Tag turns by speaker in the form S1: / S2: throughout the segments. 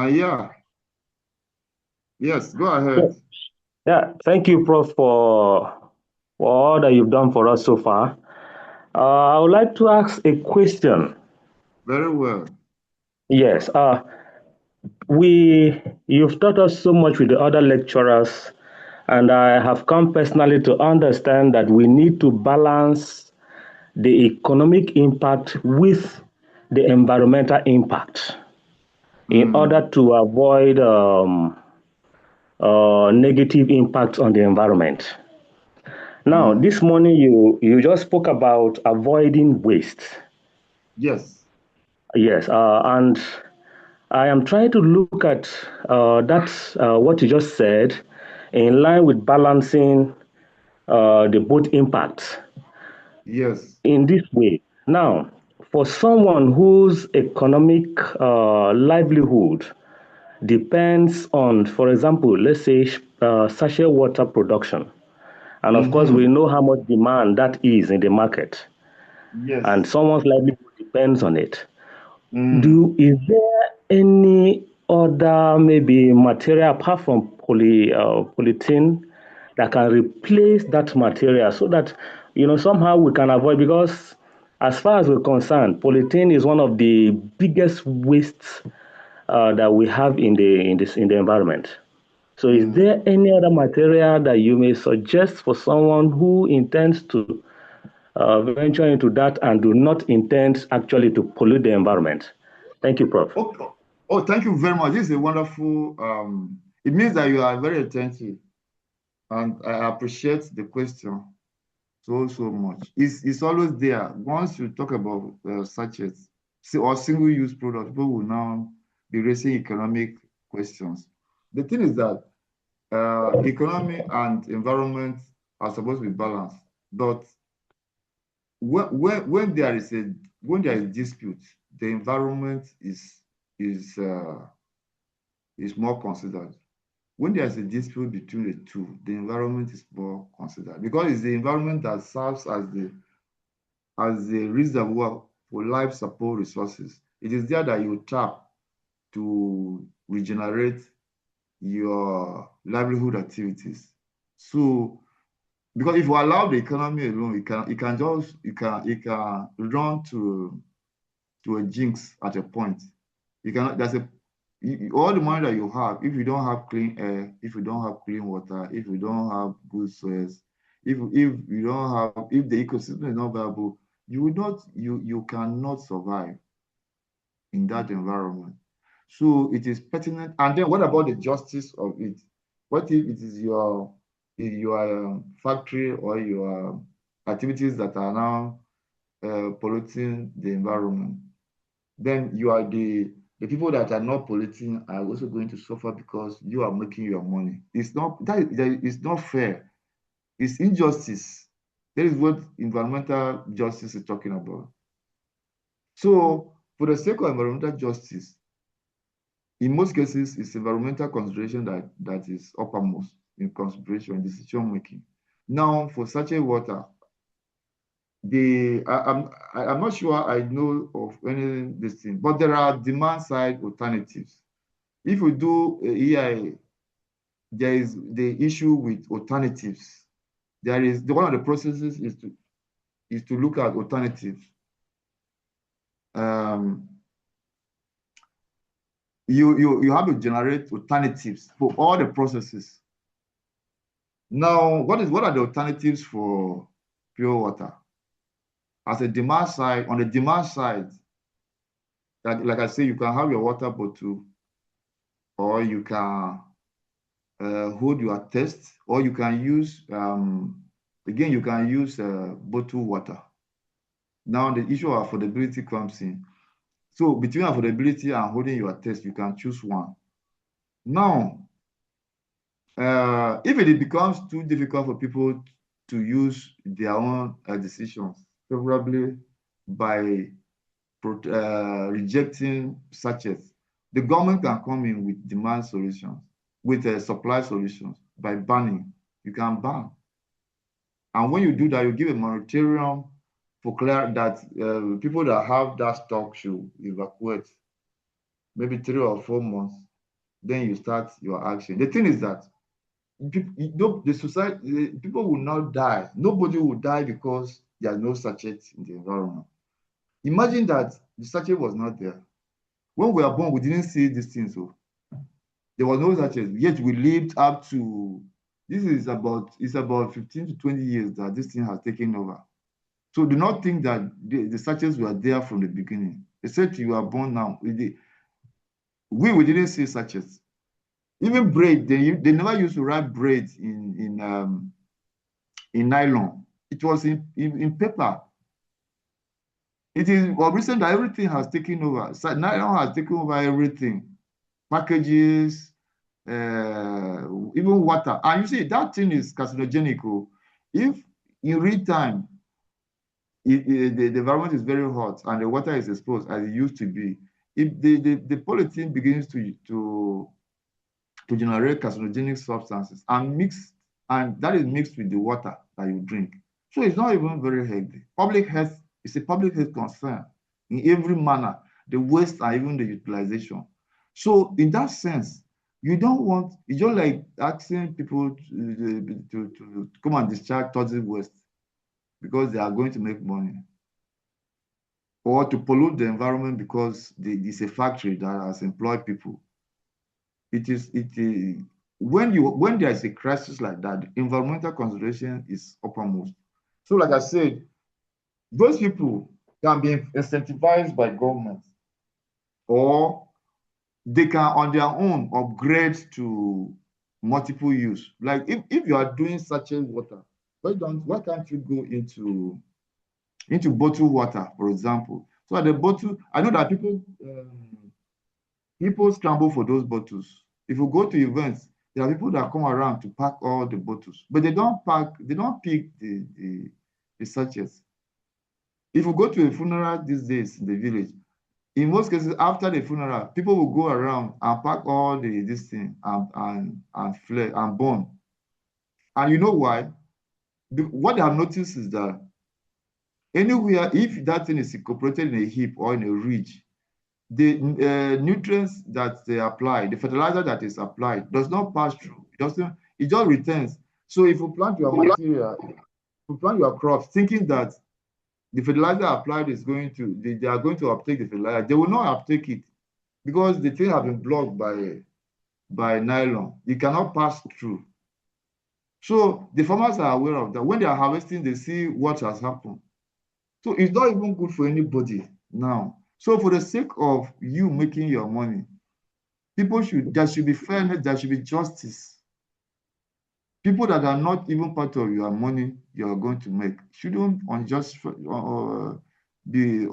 S1: Yeah. Yes, go
S2: Yeah,
S1: ahead.
S2: yeah. Thank you, Prof, for all that you've done for us so far. I would like to ask a question.
S1: Very well.
S2: Yes, you've taught us so much with the other lecturers, and I have come personally to understand that we need to balance the economic impact with the environmental impact in order
S1: Mm,
S2: to avoid negative impact on the environment. Now,
S1: mm,
S2: this morning you just spoke about avoiding waste.
S1: yes.
S2: Yes, and I am trying to look at that what you just said in line with balancing the both impacts
S1: Yes.
S2: in this way. Now, for someone whose economic livelihood depends on, for example, let's say sachet water production, and of course we
S1: Mm-hmm.
S2: know how much demand that is in the market, and
S1: Yes.
S2: someone's livelihood depends on it.
S1: Mm.
S2: Is there any other maybe material apart from polythene that can replace that material so that somehow we can avoid, because as far as we're concerned, polythene is one of the biggest wastes that we have in the environment. So is
S1: Mm.
S2: there any other material that you may suggest for someone who intends to venture into that and do not intend actually to pollute the environment? Thank you, Prof.
S1: Okay. Oh, thank you very much. This is a wonderful, it means that you are very attentive, and I appreciate the question so much. It's always there. Once you talk about sachets or single-use products, people will now be raising economic questions. The thing is that economy and environment are supposed to be balanced. But when there is a when there is dispute, the environment is uh, is more considered. When there is a dispute between the two, the environment is more considered because it's the environment that serves as the reservoir for life support resources. It is there that you tap to regenerate your livelihood activities. So because if you allow the economy alone, it can run to a jinx at a point. You cannot there's a all the money that you have, if you don't have clean air, if you don't have clean water, if you don't have good soils, if you don't have if the ecosystem is not viable, you cannot survive in that environment. So it is pertinent. And then what about the justice of it? What if it is your factory or your activities that are now polluting the environment? Then you are the people that are not polluting are also going to suffer because you are making your money. It's not that is not fair. It's injustice. That is what environmental justice is talking about. So, for the sake of environmental justice, in most cases, it's environmental consideration that is uppermost in consideration in decision making. Now, for sachet water, I'm not sure I know of any this thing, but there are demand side alternatives. If we do EIA, there is the issue with alternatives. There is one of the processes is to look at alternatives. Um, you have to generate alternatives for all the processes. Now, what are the alternatives for pure water? As a demand side, on the demand side, like I say, you can have your water bottle, or you can hold your test, or you can use again you can use bottled water. Now the issue of affordability comes in. So between affordability and holding your test, you can choose one. Now, if it becomes too difficult for people to use their own decisions favorably by rejecting sachets, the government can come in with demand solutions, with supply solutions by banning. You can ban. And when you do that, you give a moratorium for clear that people that have that stock should evacuate. maybe 3 or 4 months, then you start your action. The thing is that the society, people will not die. Nobody will die because there are no sachet in the environment. Imagine that the sachet was not there. When we were born, we didn't see these things. So there was no sachet. Yet we lived up to, this is about 15 to 20 years that this thing has taken over. So do not think that the sachets were there from the beginning. They said you are born now. We didn't see sachets. Even braid, they never used to wrap braid in nylon. It was in paper. It is recent that everything has taken over. So nylon has taken over everything, packages, even water. And you see, that thing is carcinogenic. If in real time, the environment is very hot and the water is exposed as it used to be, if the polythene begins to generate carcinogenic substances and that is mixed with the water that you drink. So it's not even very healthy. Public health is a public health concern in every manner, the waste and even the utilization. So in that sense, you don't want, it's just like asking people to come and discharge toxic waste because they are going to make money, or to pollute the environment because it's a factory that has employed people. It is when there is a crisis like that, environmental consideration is uppermost. So, like I said, those people can be incentivized by government, or they can on their own upgrade to multiple use. Like if you are doing sachet water, why can't you go into bottled water, for example? So at the bottle, I know that people scramble for those bottles. If you go to events, there are people that come around to pack all the bottles, but they don't pick the sachets. If you go to a funeral these days in the village, in most cases, after the funeral, people will go around and pack all this thing and flare and burn. And you know why? What I have noticed is that anywhere, if that thing is incorporated in a heap or in a ridge, the nutrients that they apply, the fertilizer that is applied, does not pass through. It just returns. So if you plant your material, if you plant your crops thinking that the fertilizer applied is going to, they are going to uptake the fertilizer, they will not uptake it because the thing has been blocked by nylon. It cannot pass through. So the farmers are aware of that. When they are harvesting, they see what has happened. So it's not even good for anybody now. So for the sake of you making your money, there should be fairness, there should be justice. People that are not even part of your money you are going to make shouldn't be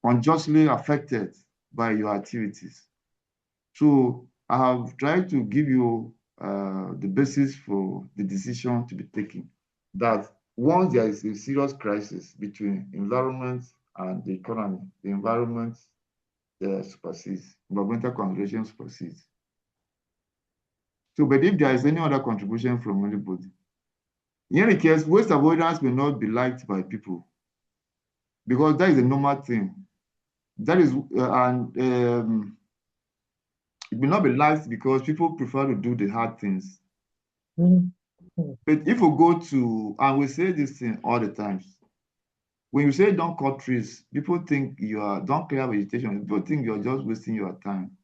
S1: unjustly affected by your activities. So I have tried to give you the basis for the decision to be taken, that once there is a serious crisis between environment and the economy, the environment supersedes, environmental conservation supersedes. So, but if there is any other contribution from anybody, in any case, waste avoidance may not be liked by people because that is a normal thing. That is, it may not be liked because people prefer to do the hard things. But if we go to, and we say this thing all the times, when you say don't cut trees, people think don't clear vegetation. People think you're just wasting your time.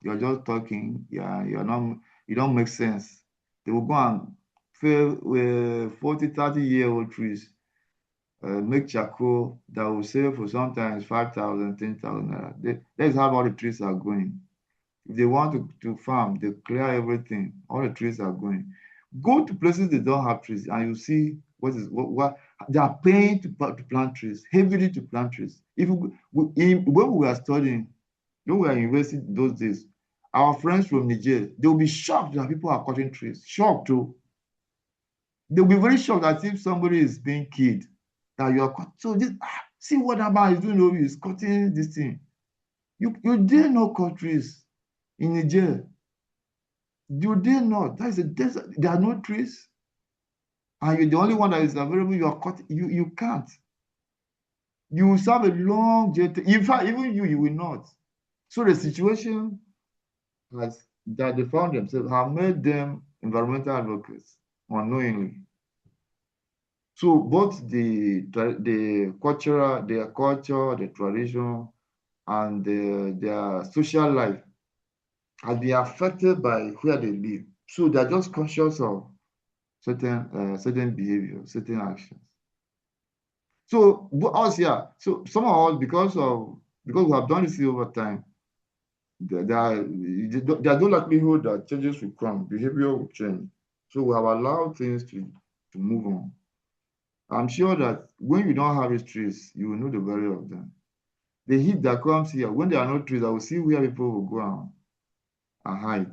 S1: You're just talking. Yeah, you don't make sense. They will go and fail 40, 30-year-old trees, make charcoal that will sell for sometimes 5,000, 10,000 naira. That's how all the trees are going. If they want to farm, they clear everything. All the trees are going. Go to places they don't have trees, and you see what they are paying to plant trees, heavily to plant trees. When we were studying, when we were in university those days, our friends from Niger, they will be shocked that people are cutting trees. Shocked too. They'll be very shocked as if somebody is being killed. That you are cut. So see what that man is doing over, is cutting this thing. You dare not cut trees in Niger. You dare not. That is a desert. There are no trees. And you're the only one that is available. You are cut. You can't. You will serve a long jail. In fact, even you will not. So the situation has that they found themselves have made them environmental advocates unknowingly. So both the cultural, their culture, the tradition, and their social life has been affected by where they live. So they're just conscious of certain behavior, certain actions. So us, yeah. So some of us, because we have done this over time, there's no likelihood that changes will come, behavior will change. So we have allowed things to move on. I'm sure that when you don't have histories, you will know the value of them. The heat that comes here, when there are no trees, I will see where people will go and hide.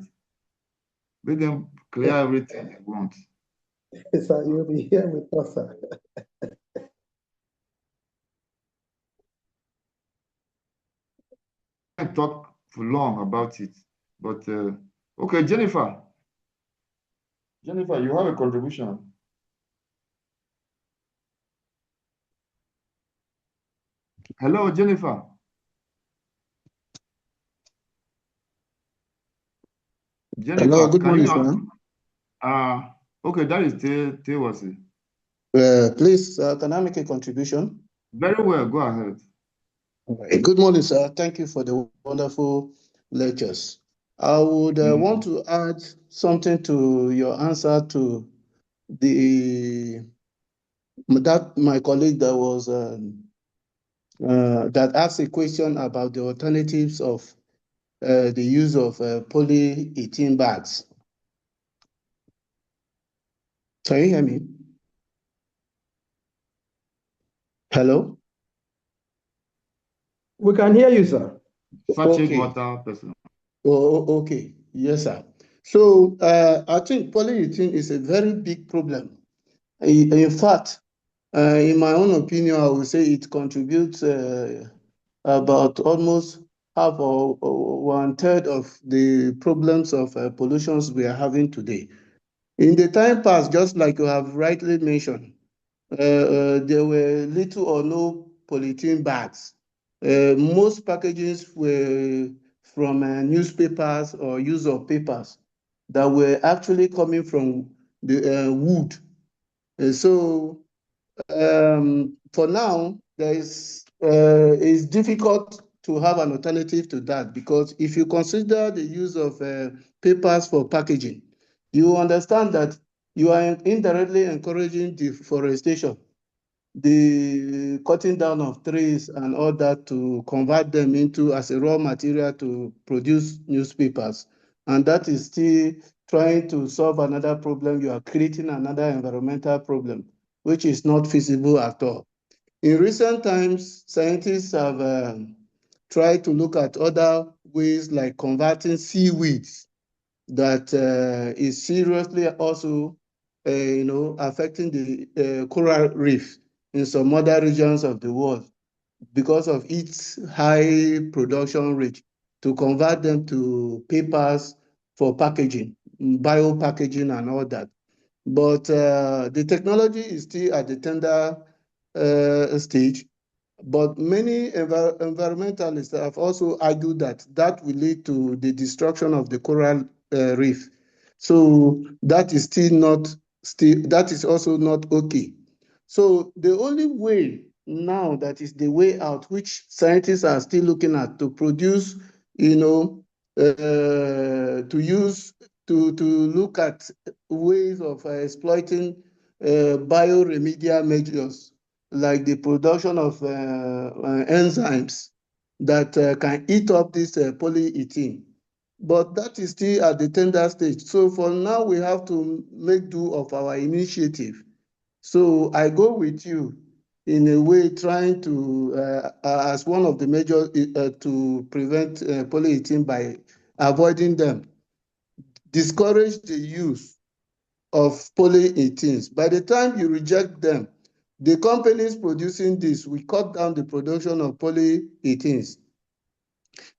S1: Let them clear everything they want.
S3: Sir, you'll be here with us, sir.
S1: I can't talk for long about it, but okay, Jennifer. Jennifer, you have a contribution. Hello, Jennifer.
S4: Hello,
S1: Jennifer,
S4: good
S1: can
S4: morning,
S1: you?
S4: sir.
S1: Okay, that is Tewasi.
S4: Please, can I make a contribution?
S1: Very well, go ahead.
S4: Good morning, sir. Thank you for the wonderful lectures. I would want to add something to your answer to my colleague that was that asked a question about the alternatives of the use of polyethylene bags. Can you hear me? Hello?
S3: We can hear you, sir.
S1: Sachet
S4: Okay.
S1: water person.
S4: Oh, okay. Yes, sir. So I think polyethylene is a very big problem. In fact, in my own opinion, I would say it contributes about almost half or 1/3 of the problems of pollutions we are having today. In the time past, just like you have rightly mentioned, there were little or no polythene bags. Most packages were from newspapers or use of papers that were actually coming from the wood. So for now, it's difficult to have an alternative to that because if you consider the use of papers for packaging, you understand that you are indirectly encouraging deforestation, the cutting down of trees and all that to convert them into as a raw material to produce newspapers. And that is still trying to solve another problem. You are creating another environmental problem, which is not feasible at all. In recent times, scientists have tried to look at other ways like converting seaweeds that is seriously also affecting the coral reef in some other regions of the world because of its high production rate, to convert them to papers for packaging, bio packaging and all that. But the technology is still at the tender stage. But many environmentalists have also argued that that will lead to the destruction of the coral reef. So that is that is also not okay. So the only way now that is the way out, which scientists are still looking at to produce, to look at ways of exploiting bioremedial measures like the production of enzymes that can eat up this polyethylene. But that is still at the tender stage. So for now, we have to make do of our initiative. So I go with you in a way trying to, as one of the measures to prevent polyethylene by avoiding them, discourage the use of polyethylenes. By the time you reject them, the companies producing this will cut down the production of polyethylenes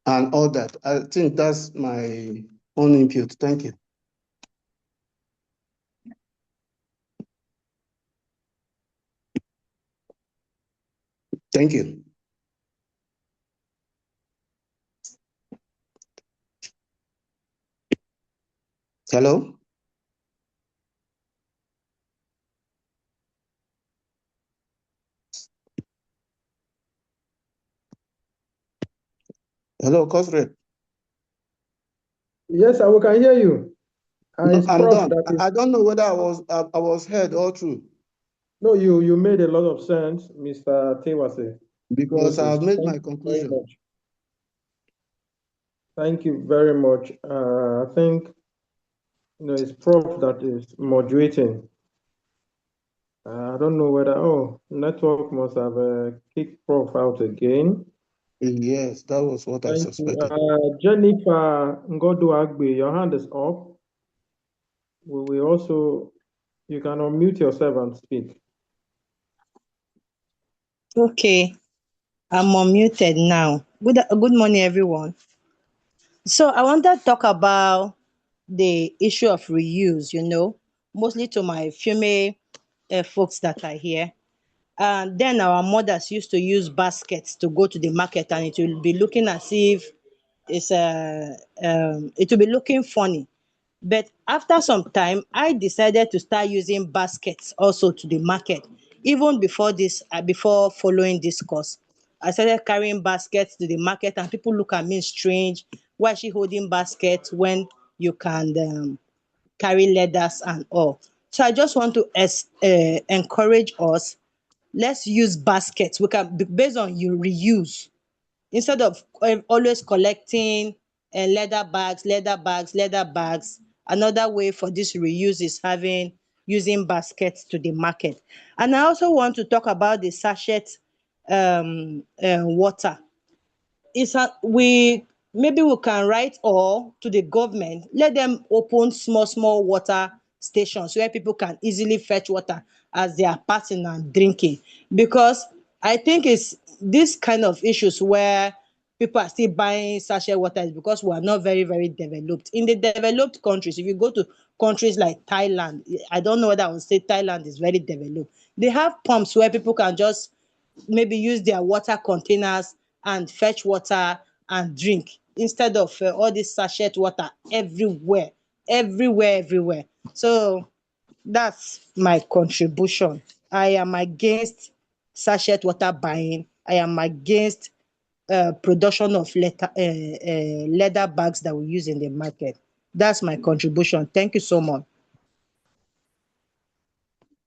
S4: and all that. I think that's my own input. Thank you. Thank you. Hello? Hello, Cosre.
S3: Yes, I can hear you.
S4: No,
S3: It's
S4: I'm
S3: Prof
S4: done.
S3: that is.
S4: I don't know whether I was heard all through.
S3: No, you made a lot of sense, Mr. Tewase.
S4: Because I've made my
S3: Thank you very
S4: conclusion.
S3: much. Thank you very much. I think it's Prof that is moderating. I don't know whether network must have kicked Prof out again.
S4: Yes, that was what I
S3: Thank you.
S4: suspected.
S3: Jennifer Ngodo Agbe, your hand is up. We also, you can unmute yourself and speak.
S5: Okay, I'm unmuted now. Good morning, everyone. So I want to talk about the issue of reuse, mostly to my female folks that are here. And then our mothers used to use baskets to go to the market, and it will be looking as if it will be looking funny. But after some time, I decided to start using baskets also to the market. Even before following this course, I started carrying baskets to the market, and people look at me strange. Why is she holding baskets when you can carry leathers and all? So I just want to encourage us. Let's use baskets. We can, based on you reuse, instead of always collecting leather bags. Another way for this reuse is using baskets to the market. And I also want to talk about the sachet water. Maybe we can write or to the government, let them open small water stations where people can easily fetch water as they are passing and drinking. Because I think it's this kind of issues where people are still buying sachet water is because we are not very, very developed. In the developed countries, if you go to countries like Thailand, I don't know whether I would say Thailand is very developed. They have pumps where people can just maybe use their water containers and fetch water and drink, instead of all this sachet water everywhere. So that's my contribution. I am against sachet water buying. I am against production of leather bags that we use in the market. That's my contribution. Thank you so much.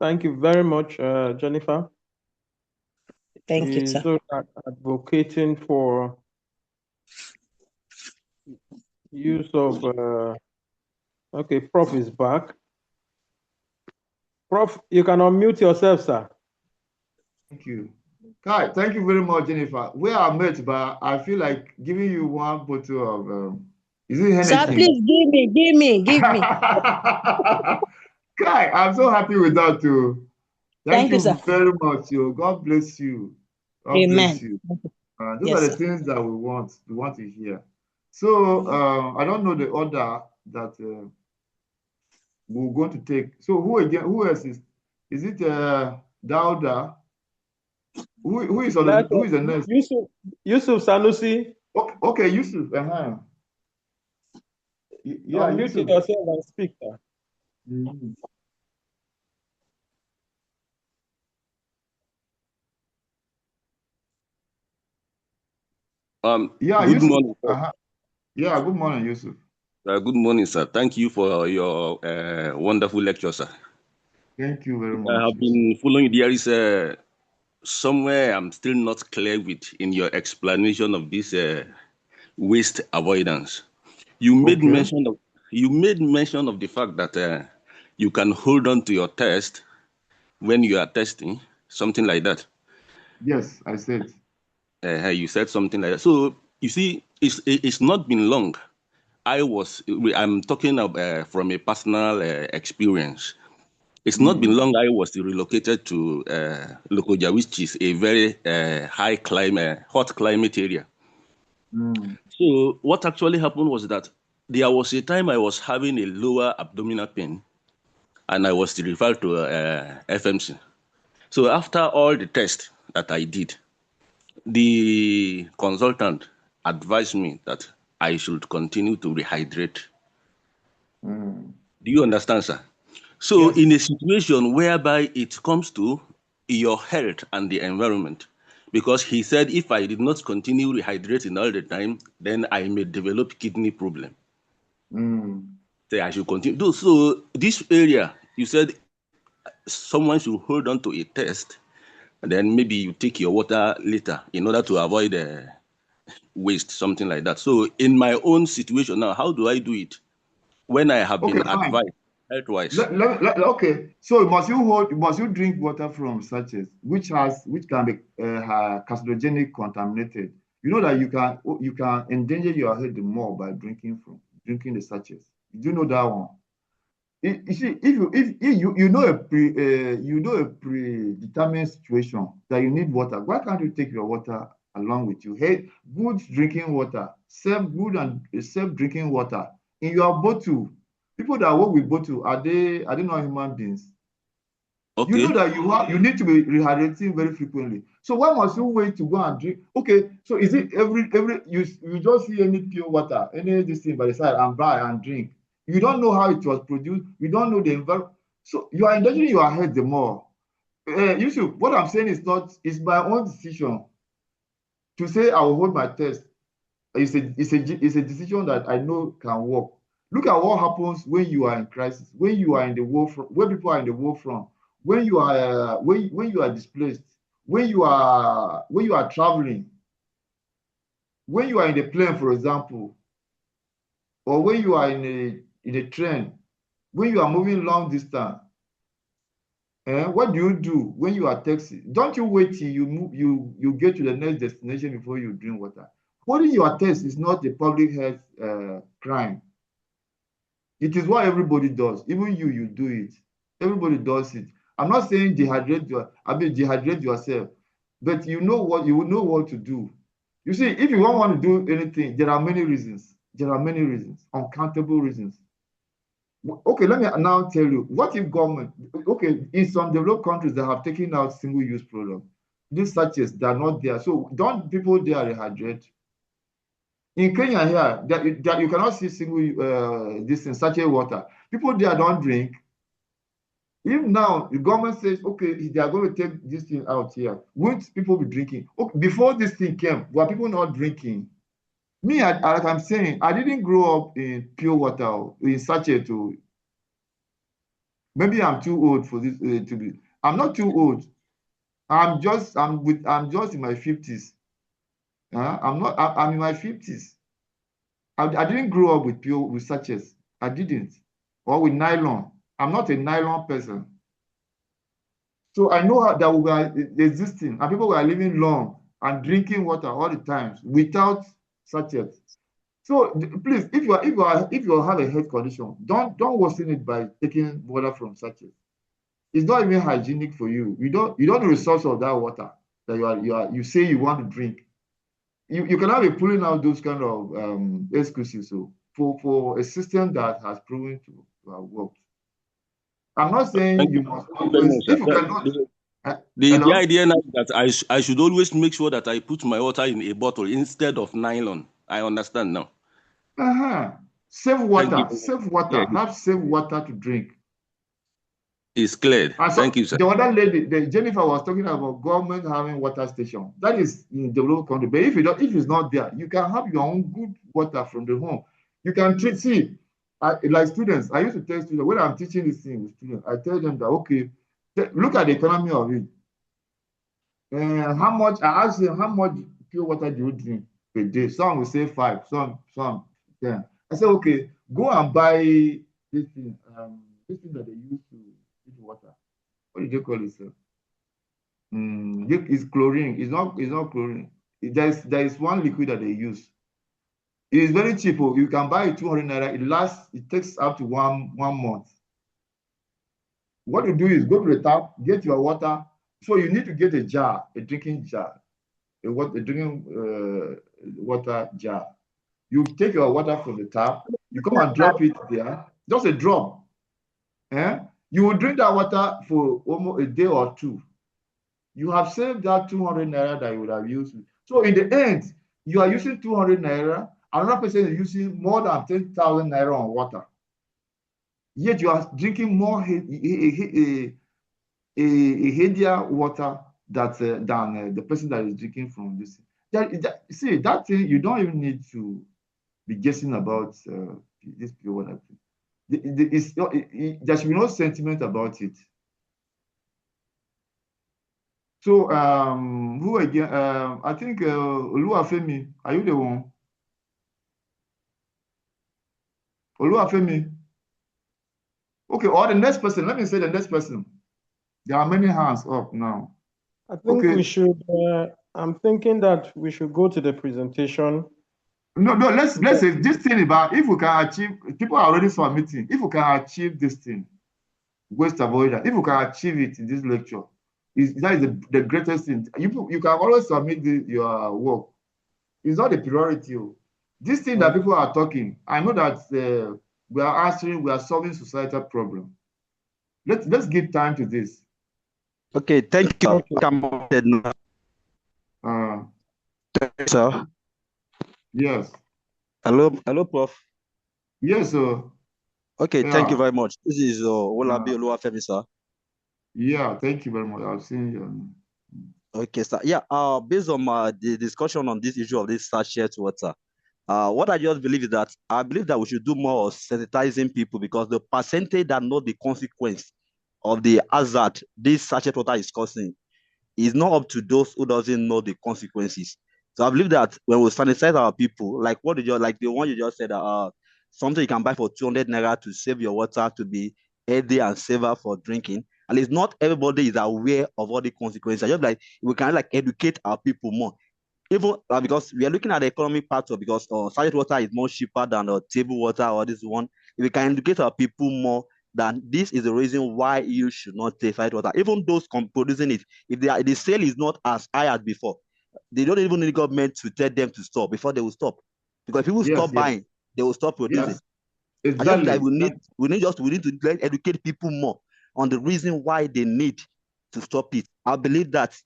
S3: Thank you very much, Jennifer.
S5: Thank you, sir.
S3: So advocating for use of okay, Prof is back. Prof, you can unmute yourself, sir.
S1: Thank you. Kai, thank you very much, Jennifer. We are met, but I feel like giving you one bottle of is it Hennessy?
S5: Sir, please give me.
S1: Kai, I'm so happy with that too. Thank
S5: Thank you,
S1: you
S5: sir.
S1: very much. God bless you. God
S5: Amen.
S1: bless you. Those
S5: Yes,
S1: are the
S5: sir.
S1: things that we want to hear. So I don't know the order that we're going to take. So who else is it Dauda? Who is the next?
S3: Yusuf Sanusi.
S1: Okay, Yusuf. Yeah,
S3: Unmute
S1: Yusuf.
S3: yourself and speak, sir.
S1: Mm-hmm. Yeah,
S6: good
S1: Yusuf.
S6: morning.
S1: Yeah, good morning, Yusuf.
S6: Good morning, sir. Thank you for your wonderful lecture, sir.
S1: Thank you very much.
S6: I have been following. There is somewhere I'm still not clear with in your explanation of this waste avoidance. You made mention of the fact that you can hold on to your test when you are testing, something like that.
S1: Yes, I said.
S6: You said something like that. So you see, it's not been long. I'm talking from a personal experience. It's not been long. I was relocated to Lokoja, which is a very hot climate area. So what actually happened was that there was a time I was having a lower abdominal pain, and I was referred to FMC. So after all the tests that I did, the consultant advised me that I should continue to rehydrate.
S1: Mm.
S6: Do you understand, sir? So
S1: Yes.
S6: in a situation whereby it comes to your health and the environment, because he said if I did not continue rehydrating all the time, then I may develop kidney problem.
S1: Mm.
S6: So I should continue. So this area, you said someone should hold on to a test, and then maybe you take your water later in order to avoid waste, something like that. So in my own situation now, how do I do it when I have
S1: Okay,
S6: been
S1: fine.
S6: advised health-wise?
S1: Okay, so must you drink water from sachets, which can be carcinogenic contaminated? You know that you can endanger your health more by drinking the sachets. Do you know that one? You see, if you know a predetermined situation that you need water, why can't you take your water along with you? Hey, good drinking water, safe drinking water in your bottle. People that work with bottle, are they not human beings? You
S6: Okay.
S1: know that you need to be rehydrating very frequently. So why must you wait to go and drink? Okay, so is it every you just see any pure water, any this thing by the side and buy and drink? You don't know how it was produced. You don't know the environment. So you are endangering your health the more. Yusuf, what I'm saying is not, it's my own decision to say I will hold my test. It's a decision that I know can work. Look at what happens when you are in crisis, when you are in the war front, when people are in the war front, when you are when you are displaced, when you are traveling, when you are in the plane, for example, or when you are in a train, when you are moving long distance. What do you do when you are taxi? Don't you wait till you get to the next destination before you drink water? Holding your test is not a public health crime. It is what everybody does. Even you do it. Everybody does it. I'm not saying dehydrate yourself, but you will know what to do. You see, if you don't want to do anything, there are many reasons. There are many reasons, uncountable reasons. Okay, let me now tell you, what if government, okay, in some developed countries that have taken out single-use products, these sachets, they're not there. So don't people there rehydrate? In Kenya here, that you cannot see this in sachet water. People there don't drink. If now the government says, okay, they are going to take this thing out here, won't people be drinking? Okay, before this thing came, were people not drinking? Me, like I'm saying, I didn't grow up in pure water, in sachet. Maybe I'm too old for this to be. I'm not too old. I'm just in my 50s. I'm in my 50s. I didn't grow up with sachets. I didn't. Or with nylon. I'm not a nylon person. So I know how that we were existing and people were living long and drinking water all the time without sachets. So please, if you have a health condition, don't worsen it by taking water from sachets. It's not even hygienic for you. You don't know the source of that water that you say you want to drink. You cannot be pulling out those kind of excuses. So for a system that has proven to have worked. I'm not saying you must always, if you cannot.
S6: The
S1: Hello?
S6: idea now is that I should always make sure that I put my water in a bottle instead of nylon. I understand now.
S1: Save
S6: Thank you.
S1: water. Save water.
S6: Yeah,
S1: Have safe water to drink.
S6: it's cleared. Thank you, sir.
S1: The other lady, Jennifer, was talking about government having water station. That is in developed country. But if it's not there, you can have your own good water from the home. You can like students. I used to tell students when I'm teaching this thing with students, I tell them that okay, look at the economy of it. I ask them how much pure water do you drink per day? Some will say 5, some 10. I say okay, go and buy this thing that they use to treat water. What did they call it, sir? It's chlorine. It's not chlorine. There is one liquid that they use. It is very cheap. You can buy it 200 naira. It takes up to one month. What you do is go to the tap, get your water. So you need to get a jar, a drinking jar, a drinking water jar. You take your water from the tap, you come and drop it there, just a drop. You will drink that water for almost a day or two. you have saved that 200 naira that you would have used. So in the end, you are using 200 naira, another person is using more than 10,000 naira on water. Yet you are drinking more headier water than the person that is drinking from this. See, that thing, you don't even need to be guessing about this pure water. There should be no sentiment about it. So, who again? I think Oluwafemi, are you the one? Oluwafemi. Okay, or the next person. Let me say the next person. There are many hands up now.
S3: I think we should. I'm thinking that we should go to the presentation.
S1: No. Let's say this thing about if we can achieve. People are already submitting. If we can achieve this thing, waste avoidance. If we can achieve it in this lecture, that is the greatest thing. You can always submit your work. It's not a priority. This thing that people are talking, I know that we are solving societal problem. Let's give time to this.
S7: Okay, thank you. Sir.
S1: Yes.
S7: Hello, Prof.
S1: Yes, sir.
S7: Okay, thank you very much. This is Olabi Oluwafemi, sir.
S1: Yeah, thank you very much. I've seen you.
S7: Okay, sir. Yeah, based on the discussion on this issue of this sachet water, what I just believe is that I believe that we should do more of sensitizing people, because the percentage that know the consequence of the hazard this sachet water is causing is not up to those who doesn't know the consequences. So I believe that when we sanitize our people, like the one you just said, something you can buy for 200 naira to save your water to be healthy and safer for drinking. And it's not everybody is aware of all the consequences. Just like we can educate our people more. Even because we are looking at the economic part of, because sachet water is more cheaper than table water or this one. If we can educate our people more, then this is the reason why you should not take sachet water. Even those producing it, if the sale is not as high as before, they don't even need government to tell them to stop before they will stop. Because if people stop buying, they will stop producing.
S1: Yes. Exactly.
S7: I just we need to educate people more on the reason why they need to stop it. I believe that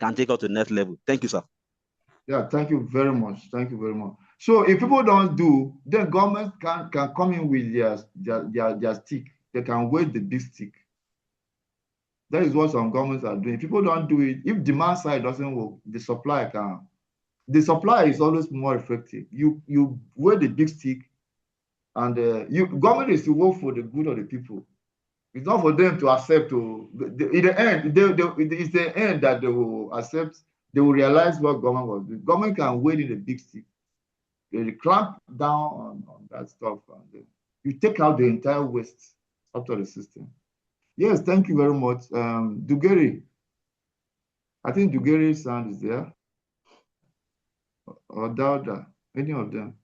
S7: can take us to the next level. Thank you, sir.
S1: Yeah, thank you very much. Thank you very much. So if people don't do, then government can come in with their stick. They can wait the big stick. That is what some governments are doing. If people don't do it, if demand side doesn't work, the supply can. The supply is always more effective. You wear the big stick, and government is to work for the good of the people. It's not for them to accept. In the end, it's the end that they will accept. They will realize what government was doing. Government can wait in the big stick. They clamp down on that stuff, and you take out the entire waste out of the system. Yes, thank you very much. Dugeri. I think Dugeri's sound is there. Or Dauda, any of them.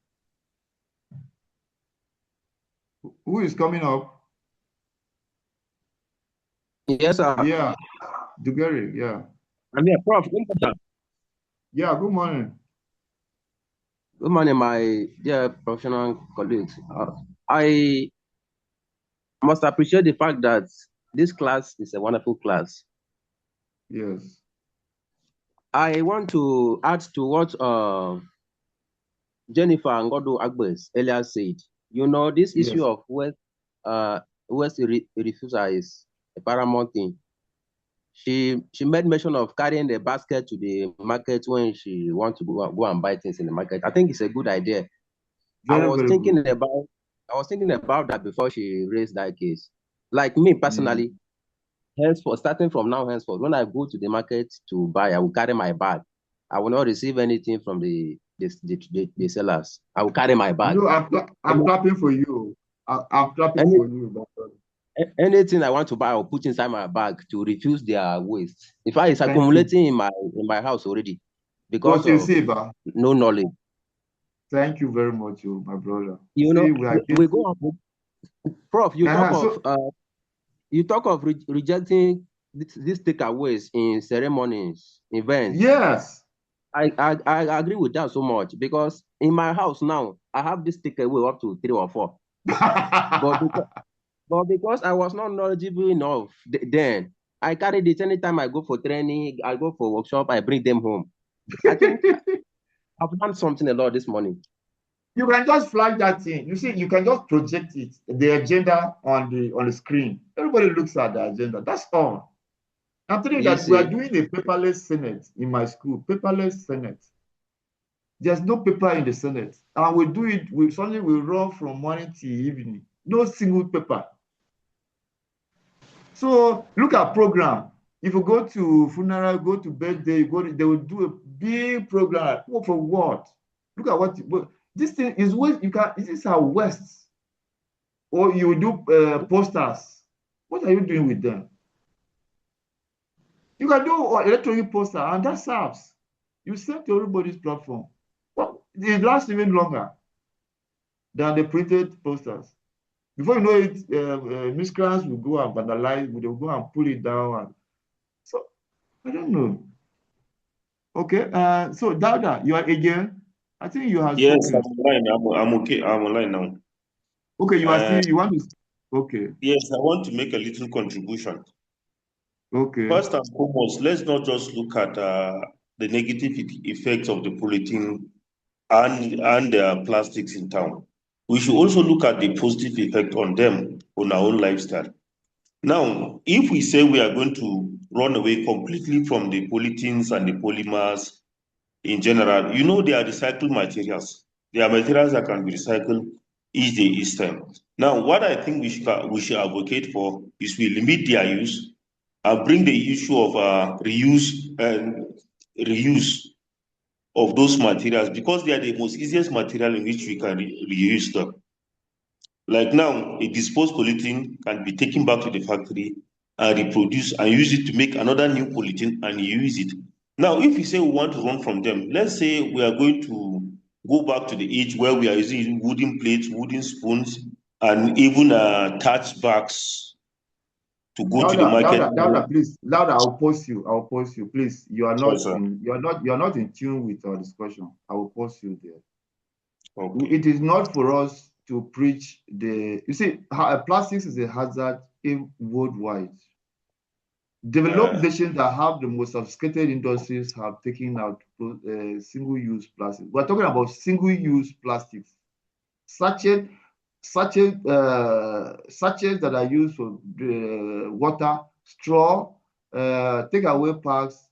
S1: Who is coming up?
S8: Yes, sir.
S1: Yeah, Dugeri, yeah.
S8: I'm here, Prof. Good morning.
S1: Yeah, good morning.
S8: Good morning, my dear professional colleagues. I must appreciate the fact that this class is a wonderful class.
S1: Yes.
S8: I want to add to what Jennifer Ngodo Agbes earlier said. You know, this issue of West refusal is a paramount thing. She made mention of carrying the basket to the market when she wants to go and buy things in the market. I think it's a good idea. I was thinking about that before she raised that case. Like me personally, starting from now henceforth, when I go to the market to buy, I will carry my bag. I will not receive anything from the sellers. I will carry my bag.
S1: No, I'm clapping for you. I'm clapping for you.
S8: Anything I want to buy, I'll put inside my bag to refuse their waste. In fact, it's accumulating in my house already because of no knowledge.
S1: Thank you very much, my brother.
S8: You know, we go on. Prof, you talk of rejecting these takeaways in ceremonies, events.
S1: Yes.
S8: I agree with that so much, because in my house now, I have this takeaway up to 3 or 4. But because I was not knowledgeable enough then, I carry this anytime I go for training, I go for workshop, I bring them home. I think I've learned something a lot this morning.
S1: You can just flag that thing. You see, you can just project it, the agenda on the screen. Everybody looks at the agenda. That's all. I'm telling you that we are doing a paperless Senate in my school. Paperless Senate. There's no paper in the Senate. And we do it, suddenly we run from morning till evening. No single paper. So look at program. If you go to funeral, go to birthday, they will do a big program. For what? Look at what this thing is. What you can. This is our West. Or you do posters. What are you doing with them? You can do electronic poster, and that serves. You send to everybody's platform. Well, it lasts even longer than the printed posters. Before you know it, miscreants will go and vandalize, they'll go and pull it down. And so, I don't know. Okay, so Dada, you are again. I think you have
S9: Yes,
S1: spoken.
S9: I'm online. I'm okay. I'm online now.
S1: Okay, you are still, you want to, okay.
S9: Yes, I want to make a little contribution.
S1: Okay.
S9: First and foremost, let's not just look at the negative effects of the polythene and plastics in town. We should also look at the positive effect on them, on our own lifestyle. Now, if we say we are going to run away completely from the polythenes and the polymers in general, you know, they are recycled materials. They are materials that can be recycled each day, each time. Now, what I think we should advocate for is we limit their use and bring the issue of reuse and reuse of those materials, because they are the most easiest material in which we can reuse them. Like now, a disposed polythene can be taken back to the factory and reproduced and use it to make another new polythene and use it. Now, if we say we want to run from them, let's say we are going to go back to the age where we are using wooden plates, wooden spoons, and even touch bags to go to the market.
S1: Louder, please. Louder, I'll pause you. I'll pause you. Please. You are not
S9: Yes,
S1: you're not in tune with our discussion. I will pause you there.
S9: okay.
S1: It is not for us to preach you see, plastics is a hazard worldwide. Developed nations that have the most sophisticated industries have taken out single-use plastics. We're talking about single-use plastics. Sachets that are used for water, straw, takeaway packs,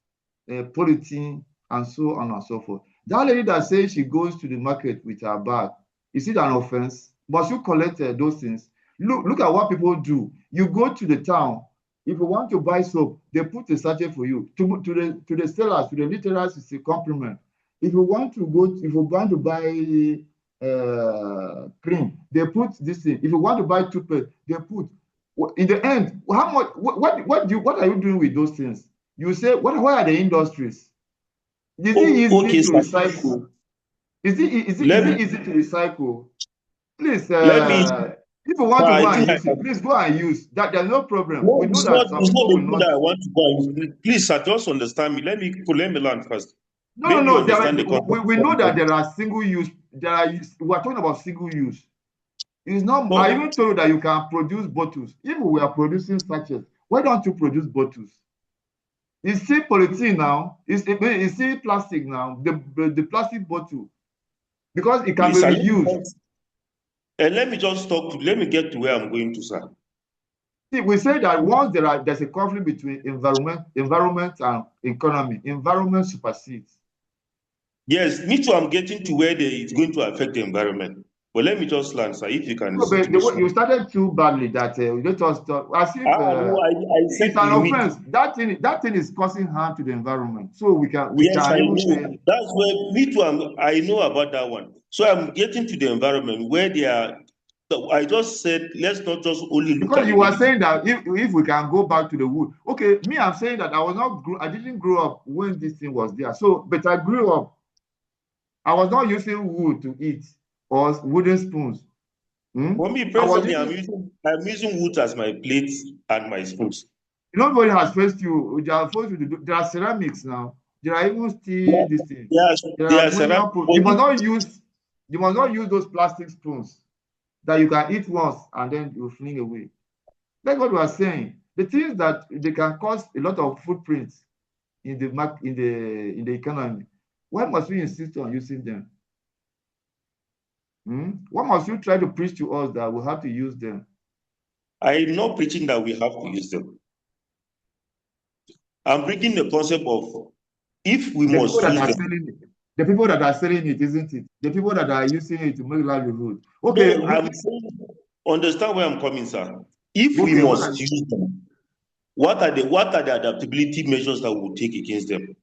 S1: polythene, and so on and so forth. That lady that says she goes to the market with her bag, is it an offense? Must you collect those things? Look at what people do. You go to the town. If you want to buy soap, they put a sachet for you. To the sellers, to the literals, it's a compliment. If you want to buy cream, they put this thing. If you want to buy toothpaste, they put. In the end, how much? What are you doing with those things? You say, what are the industries? Is it easy to recycle? Is it easy to recycle? Please, if you want to go and use it, please go and use that. There's no problem.
S9: No,
S1: We know
S9: it's
S1: that
S9: not,
S1: some
S9: it's not
S1: people
S9: the
S1: will
S9: that I
S1: not.
S9: want to go and please, sir, just understand me. Let me learn first.
S1: No. We know that there are single use. We are talking about single use. It's not.
S9: No.
S1: I even told you that you can produce bottles. Even we are producing sachets. Why don't you produce bottles? It's still polythene now. It's still plastic now. The plastic bottle, because it can
S9: Please,
S1: be reused.
S9: And let me just let me get to where I'm going to, sir.
S1: See, we say that once there's a conflict between environment and economy, environment supersedes.
S9: Yes, me too. I'm getting to where it's going to affect the environment. But let me just learn, sir, if you can.
S1: No, but you started too badly that let us talk as if
S9: no, I said
S1: it's an offense. That thing is causing harm to the environment. So we can even say
S9: that's where me too. I know about that one. So I'm getting to the environment where they are. So I just said let's not just only look
S1: because
S9: at
S1: you were saying that if we can go back to the wood. Okay, me, I'm saying that I didn't grow up when this thing was there. So, but I grew up. I was not using wood to eat or wooden spoons.
S9: For me, presently, I'm using wood as my plates and my spoons.
S1: Nobody has faced you. There are ceramics now. There are even steel this thing. There are ceramics. You must not use those plastic spoons that you can eat once and then you fling away. That's what we are saying. The thing is that they can cause a lot of footprints in the economy. Why must we insist on using them? Why must you try to preach to us that we have to use them?
S9: I'm not preaching that we have to use them. I'm bringing the concept of if we must use them.
S1: The people that are selling it, isn't it? The people that are using it to make livelihood. Okay.
S9: No, I'm saying, understand where I'm coming, sir. If we must use them, what are the adaptability measures that we will take against them?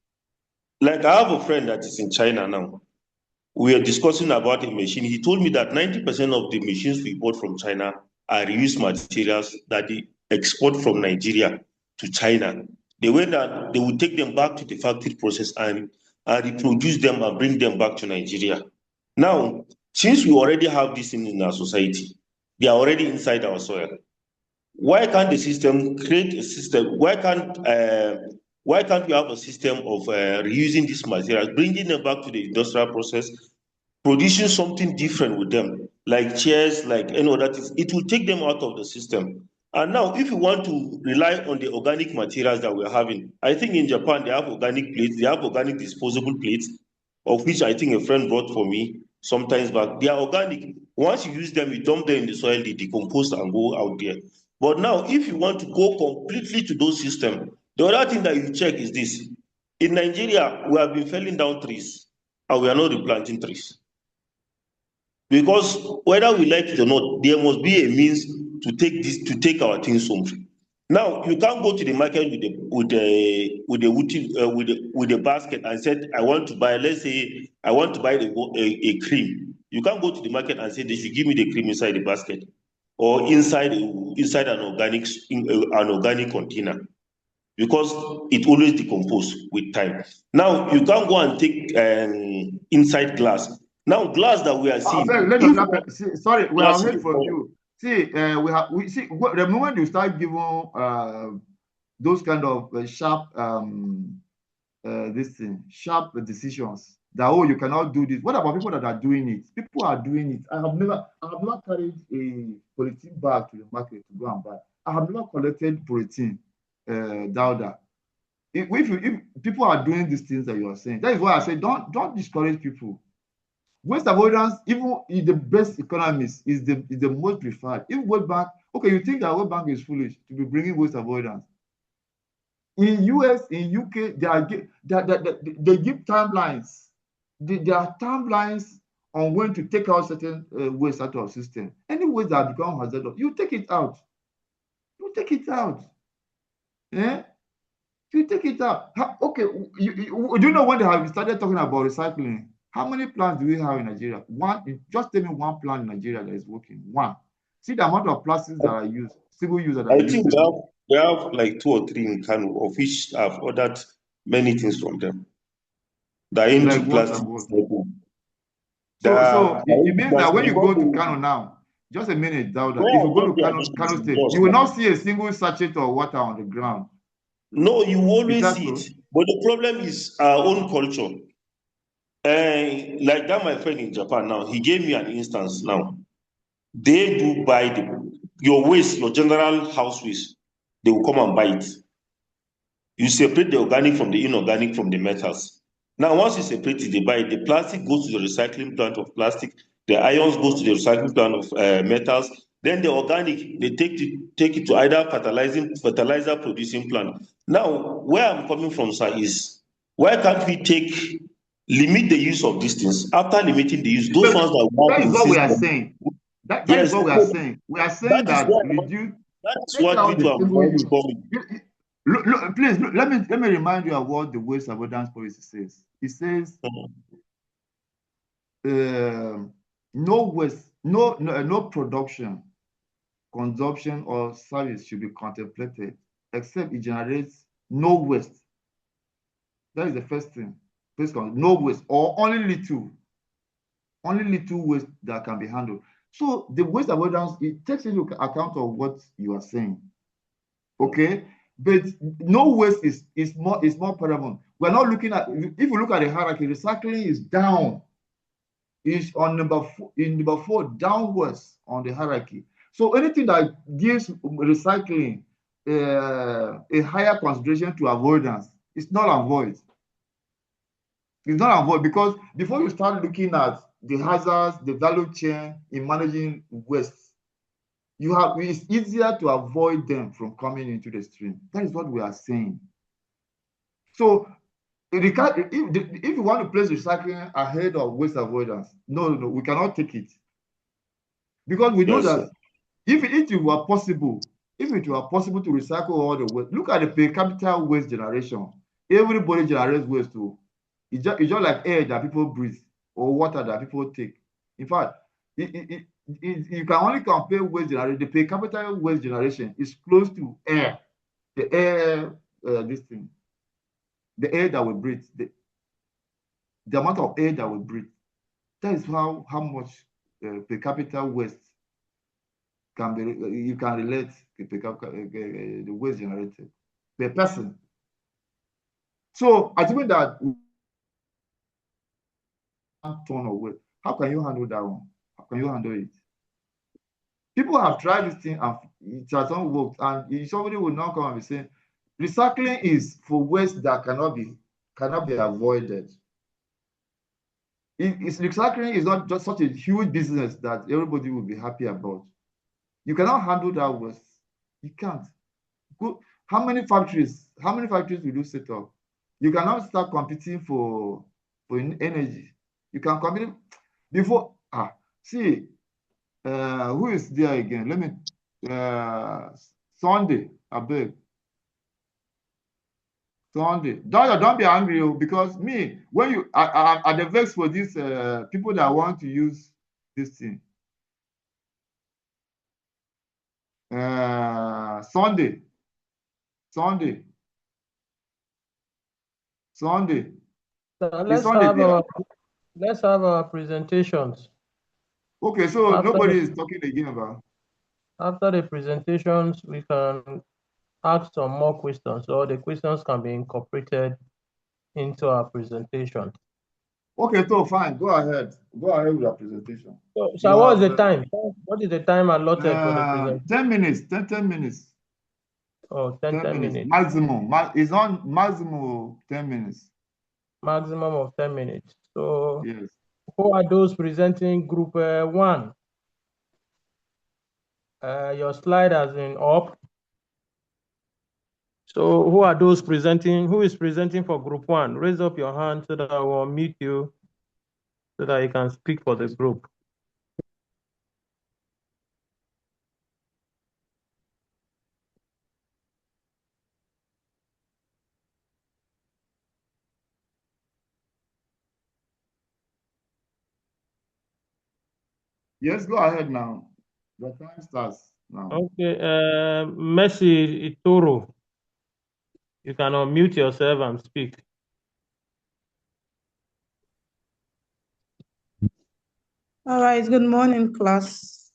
S9: Like I have a friend that is in China now. We are discussing about a machine. He told me that 90% of the machines we bought from China are reused materials that they export from Nigeria to China. They went that they would take them back to the factory process and reproduce them and bring them back to Nigeria. Now, since we already have this in our society, they are already inside our soil. Why can't the system create a system? Why can't we have a system of reusing these materials, bringing them back to the industrial process, producing something different with them, like chairs, like any other things? It will take them out of the system. And now, if you want to rely on the organic materials that we're having, I think in Japan they have organic plates, they have organic disposable plates, of which I think a friend brought for me sometimes back. They are organic. Once you use them, you dump them in the soil, they decompose and go out there. But now, if you want to go completely to those systems, the other thing that you check is this. In Nigeria, we have been felling down trees and we are not replanting trees. Because whether we like it or not, there must be a means to take our things home. Now, you can't go to the market with a basket and say, I want to buy, let's say, I want to buy a cream. You can't go to the market and say, they should give me the cream inside the basket or inside an organic container, because it always decomposes with time. Now, you can't go and take inside glass. Now, glass that we are seeing.
S1: Sorry, we have heard from you. See, the moment you start giving those kind of sharp decisions that, oh, you cannot do this. What about people that are doing it? People are doing it. I have never carried a polythene bag to the market to go and buy. I have never collected polythene dowder. If people are doing these things that you are saying, that is why I say don't discourage people. Waste avoidance, even in the best economists, is the most preferred. If World Bank, okay, you think that World Bank is foolish to be bringing waste avoidance. In US, in UK, they give timelines. There are timelines on when to take out certain waste out of the system. Any waste that become hazardous, you take it out. You take it out. Yeah? You take it out. Okay, do you know when they have started talking about recycling? How many plants do we have in Nigeria? One. Just tell me one plant in Nigeria that is working. One. See the amount of plastics that are used, single use that are used.
S9: I think we have like 2 or 3 in Kano, of which I've ordered many things from them. They're into plastic.
S1: So it means that when you go to Kano now, just a minute, Dauda, if you go to Kano State, you will not see a single sachet of water on the ground.
S9: No, you always see it. But the problem is our own culture. Like that, my friend in Japan now, he gave me an instance now. They do buy your waste, your general house waste. They will come and buy it. You separate the organic from the inorganic from the metals. Now, once you separate it, they buy it. The plastic goes to the recycling plant of plastic. The ions goes to the recycling plant of metals. Then the organic, they take it to either fertilizer producing plant. Now, where I'm coming from, sir, is why can't we limit the use of these things? After limiting the use, those ones
S1: that is what we are saying. That is what we are saying. We are saying that reduce.
S9: That's what people are coming.
S1: Look, please, let me remind you of what the waste avoidance policy says. It says no waste, no production, consumption, or service should be contemplated except it generates no waste. That is the first thing. No waste, or only little waste that can be handled. So the waste avoidance, it takes into account of what you are saying. Okay, but no waste is more paramount. We're not looking at, if you look at the hierarchy, recycling is down. Is on number 4 downwards on the hierarchy. So anything that gives recycling a higher consideration to avoidance. It's not avoid. It's not avoid because before you start looking at the hazards, the value chain in managing waste, it's easier to avoid them from coming into the stream. That is what we are saying. So if you want to place recycling ahead of waste avoidance, no, we cannot take it. Because we know that if it were possible to recycle all the waste, look at the per capita waste generation. Everybody generates waste too. It's just like air that people breathe or water that people take. In fact, you can only compare waste generation. The per capita waste generation is close to air. The air, the air that we breathe, the amount of air that we breathe. That is how much per capita waste can be. You can relate the waste generated per person. So assuming that 1 ton of waste, how can you handle that one? How can you handle it? People have tried this thing and it has not worked. And somebody will now come and be saying, recycling is for waste that cannot be avoided. Recycling is not just such a huge business that everybody will be happy about. You cannot handle that waste. You can't. How many factories will you set up? You cannot start competing for energy. You can compete before. See, who is there again? Let me Sunday, I beg. Sunday. Don't be angry because me, when you are the vex for these people that want to use this thing. Sunday.
S3: So let's have our presentations.
S1: Okay, so nobody is talking again about.
S3: After the presentations, we can ask some more questions, or the questions can be incorporated into our presentation.
S1: Okay, so fine. Go ahead with your presentation.
S3: So what is the time? What is the time allotted for the presentation?
S1: 10 minutes. 10 minutes.
S3: Oh, 10 minutes.
S1: Maximum. It's on maximum 10 minutes.
S3: Maximum of 10 minutes. So
S1: yes.
S3: Who are those presenting group 1? Your slide has been up. So who are those presenting? Who is presenting for group 1? Raise up your hand so that I will mute you so that you can speak for the group.
S1: Yes, go ahead now. The time starts now.
S3: Okay, Messi Itoro, you can unmute yourself and speak.
S10: All right, good morning, class.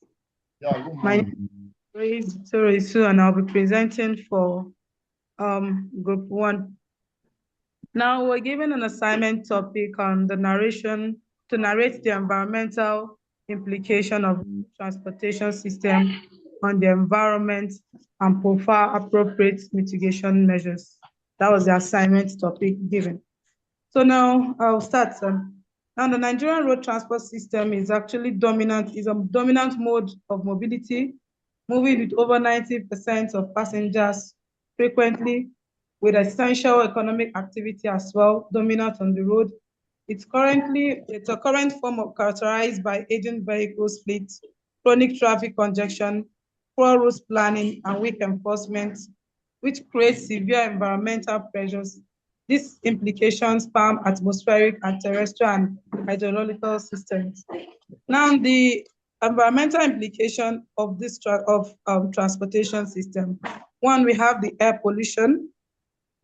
S1: Yeah, good morning.
S10: My name is Itoro and I'll be presenting for group 1. Now we're given an assignment topic on to narrate the environmental implication of transportation system on the environment and profile appropriate mitigation measures. That was the assignment topic given. So now I'll start. Now the Nigerian road transport system is actually a dominant mode of mobility, moving with over 90% of passengers frequently, with essential economic activity as well dominant on the road. It's a current form of characterized by aging vehicles fleet, chronic traffic congestion, poor route planning, and weak enforcement, which creates severe environmental pressures. These implications span atmospheric and terrestrial and hydrological systems. Now, the environmental implication of this transportation system. One, we have the air pollution,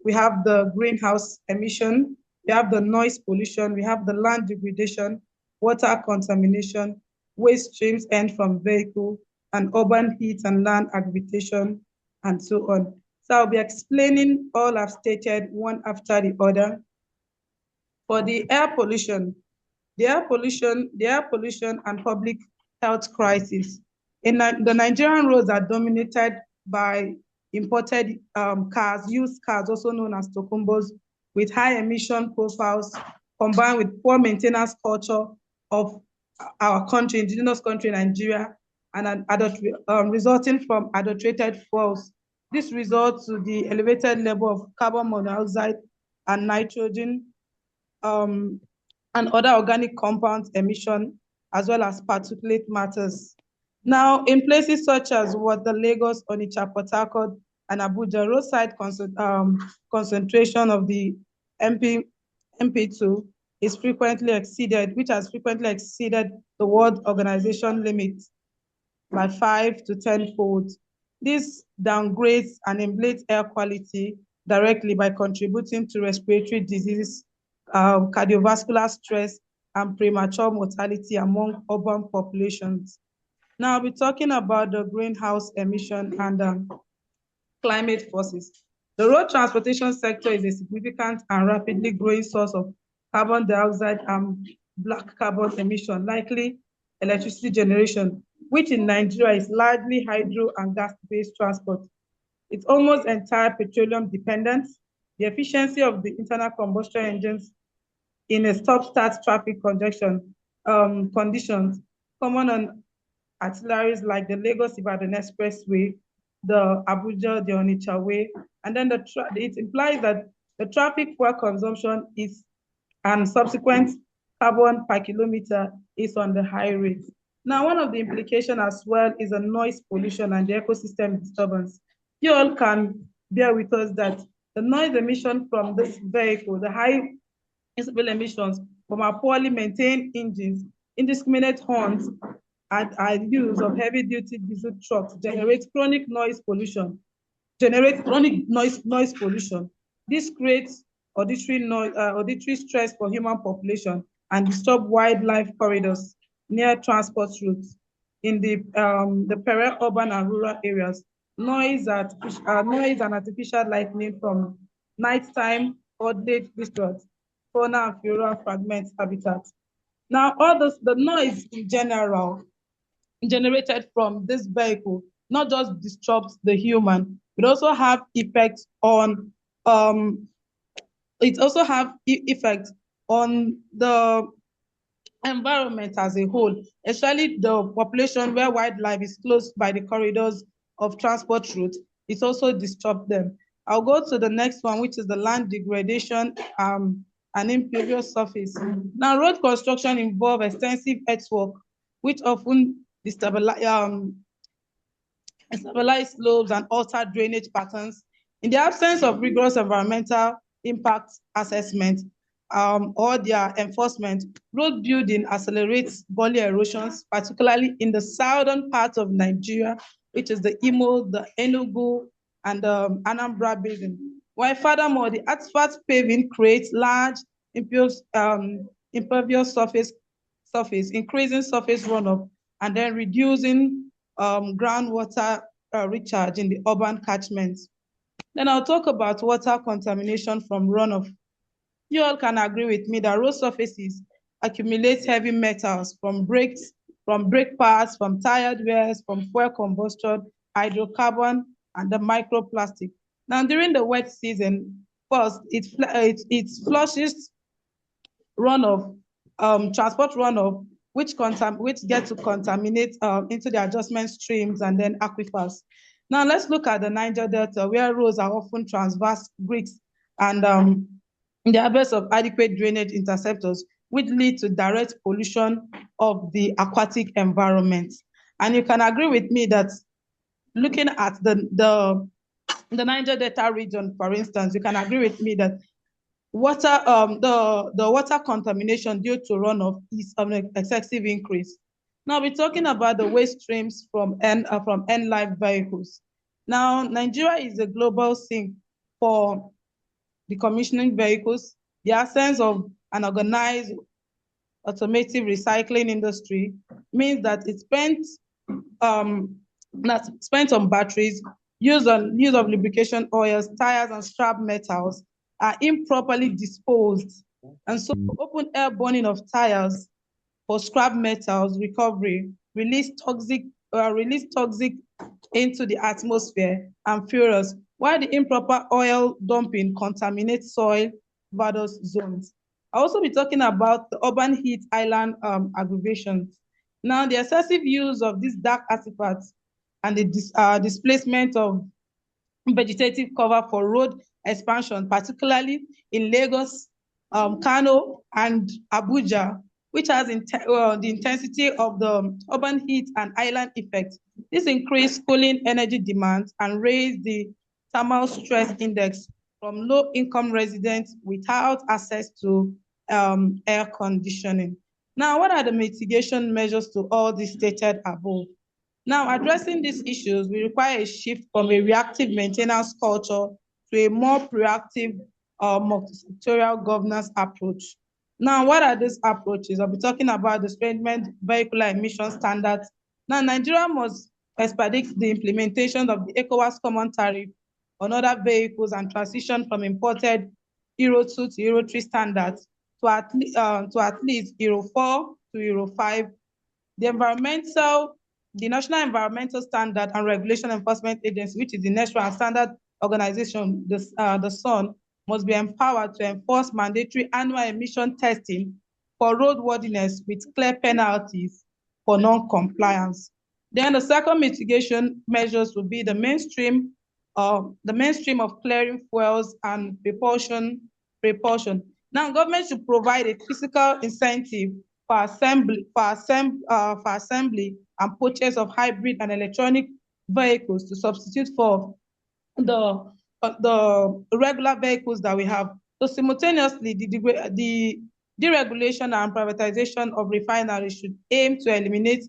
S10: we have the greenhouse emission, we have the noise pollution, we have the land degradation, water contamination, waste streams end from vehicle, and urban heat and land aggregation, and so on. So I'll be explaining all I've stated one after the other. For the air pollution and public health crisis. The Nigerian roads are dominated by imported cars, used cars, also known as tokumbos, with high emission profiles, combined with poor maintenance culture of our country, indigenous country, Nigeria, and resulting from adulterated fuels. This results to the elevated level of carbon monoxide and nitrogen and other organic compounds emission, as well as particulate matters. Now, in places such as the Lagos, Onitsha, Port Harcourt, and Abuja, roadside concentration of the MP2 is frequently exceeded, which has frequently exceeded the World Organization limit by 5 to 10-fold. This downgrades and inflates air quality directly by contributing to respiratory diseases, cardiovascular stress, and premature mortality among urban populations. Now, I'll be talking about the greenhouse emission and climate forces. The road transportation sector is a significant and rapidly growing source of carbon dioxide and black carbon emission, likely electricity generation, which in Nigeria is largely hydro and gas-based transport. It's almost entirely petroleum dependent. The efficiency of the internal combustion engines in a stop-start traffic congestion conditions, common on arteries like the Lagos-Ibadan Expressway, the Abuja, the Onitsha Way, and then it implies that the traffic fuel consumption is and subsequent carbon per kilometer is on the high rate. Now, one of the implications as well is a noise pollution and the ecosystem disturbance. You all can bear with us that the noise emission from this vehicle, the high decibel emissions from our poorly maintained engines, indiscriminate horns, and use of heavy-duty diesel trucks generates chronic noise pollution. This creates auditory stress for human population and disturb wildlife corridors near transport routes in the peri-urban and rural areas. Noise and artificial lighting from nighttime or date distorts fauna and flora fragments habitats. Now, the noise in general generated from this vehicle not just disrupts the human, it also have effects on the environment as a whole, especially the population where wildlife is close by the corridors of transport routes. It also disrupts them. I'll go to the next one, which is the land degradation and impervious surface. Now, road construction involves extensive earthwork, which often destabilize slopes and alter drainage patterns. In the absence of rigorous environmental impact assessment or their enforcement, road building accelerates gully erosions, particularly in the southern part of Nigeria, which is the Imo, the Enugu, and the Anambra Basin. While furthermore, the asphalt paving creates large impervious surface, increasing surface runoff, and then reducing groundwater recharge in the urban catchments. Then I'll talk about water contamination from runoff. You all can agree with me that road surfaces accumulate heavy metals from brake pads, from tired wears, from fuel combustion, hydrocarbon, and the microplastic. Now, during the wet season, first, it flushes runoff, transport runoff, which get to contaminate into the adjustment streams and then aquifers. Now, let's look at the Niger Delta, where roads are often transverse grits and in the absence of adequate drainage interceptors, which lead to direct pollution of the aquatic environment. And you can agree with me that looking at the Niger Delta region, for instance, you can agree with me that the water contamination due to runoff is of an excessive increase. Now we're talking about the waste streams from end-life vehicles. Now, Nigeria is a global sink for decommissioning vehicles. The absence of an organized automotive recycling industry means that it's spent on batteries, use of lubrication oils, tires, and scrap metals are improperly disposed. And so open air burning of tires for scrap metals recovery release toxic into the atmosphere and fuels, while the improper oil dumping contaminates soil vadose zones. I'll also be talking about the urban heat island aggravations. Now, the excessive use of these dark artifacts and the displacement of vegetative cover for road expansion, particularly in Lagos, Kano, and Abuja, which has the intensity of the urban heat and island effect. This increased cooling energy demands and raised the thermal stress index from low-income residents without access to air conditioning. Now, what are the mitigation measures to all these stated above? Now, addressing these issues, we require a shift from a reactive maintenance culture to a more proactive multi-sectorial governance approach. Now, what are these approaches? I'll be talking about the strengthened vehicular emission standards. Now, Nigeria must expedite the implementation of the ECOWAS common tariff on other vehicles and transition from imported Euro 2 to Euro 3 standards to at least Euro 4 to Euro 5. The National Environmental Standard and Regulation Enforcement Agency, which is the National Standard Organization, the SUN, must be empowered to enforce mandatory annual emission testing for roadworthiness with clear penalties for non-compliance. Then the second mitigation measures will be the mainstream of clearing fuels and propulsion. Now, government should provide a physical incentive for assembly and purchase of hybrid and electronic vehicles to substitute for the regular vehicles that we have. So simultaneously, the deregulation and privatization of refineries should aim to eliminate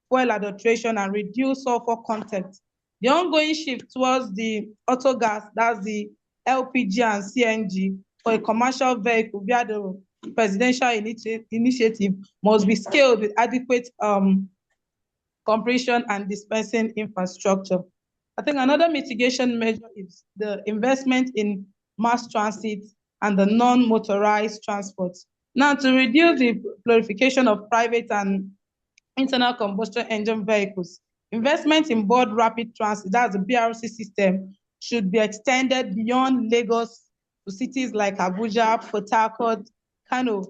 S10: fuel adulteration and reduce sulfur content. The ongoing shift towards the auto gas, that's the LPG and CNG, for a commercial vehicle via the presidential initiative must be scaled with adequate compression and dispensing infrastructure. I think another mitigation measure is the investment in mass transit and the non-motorized transport. Now, to reduce the proliferation of private and internal combustion engine vehicles, investment in board rapid transit, that's the BRC system, should be extended beyond Lagos to cities like Abuja, Port Harcourt, Kano.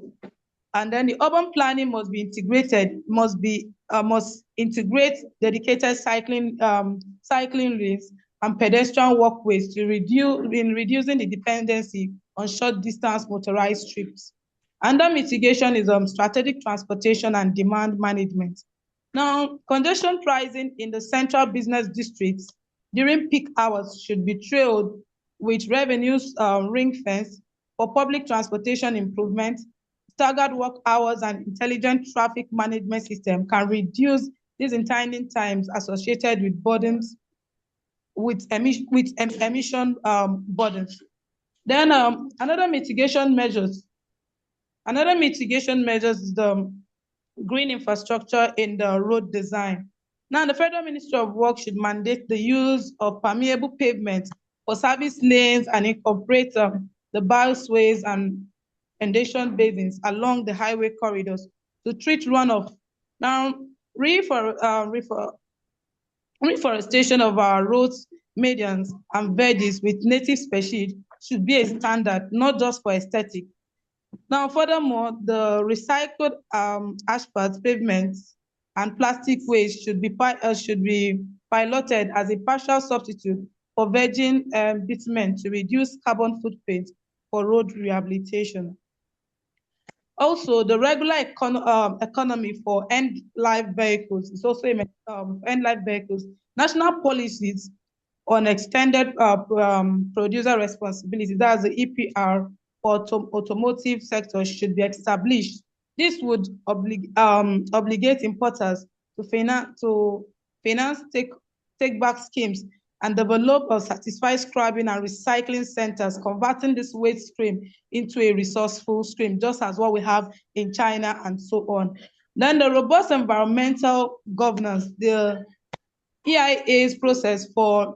S10: And then the urban planning must be integrated, must integrate dedicated cycling lanes and pedestrian walkways to reducing the dependency on short distance motorized trips. Under mitigation is strategic transportation and demand management. Now, congestion pricing in the central business districts during peak hours should be trailed with revenues ring-fenced for public transportation improvement. Staggered work hours and intelligent traffic management system can reduce these entangling times associated with burdens, with emission burdens. Then another mitigation measures is the green infrastructure in the road design. Now, the Federal Ministry of Works should mandate the use of permeable pavement for service lanes and incorporate the bioways and inundation basins along the highway corridors to treat runoff. Now, reforestation of our roads, medians, and verges with native species should be a standard, not just for aesthetic. Now, furthermore, the recycled asphalt pavements and plastic waste should be piloted as a partial substitute for virgin bitumen to reduce carbon footprint for road rehabilitation. Also, the regular economy for end-life vehicles is also end-life vehicles. National policies on extended producer responsibility, that's the EPR, for automotive sector should be established. This would obligate importers to finance take-back schemes and develop or satisfy scrapping and recycling centers, converting this waste stream into a resourceful stream, just as what we have in China and so on. Then the robust environmental governance, the EIA's process for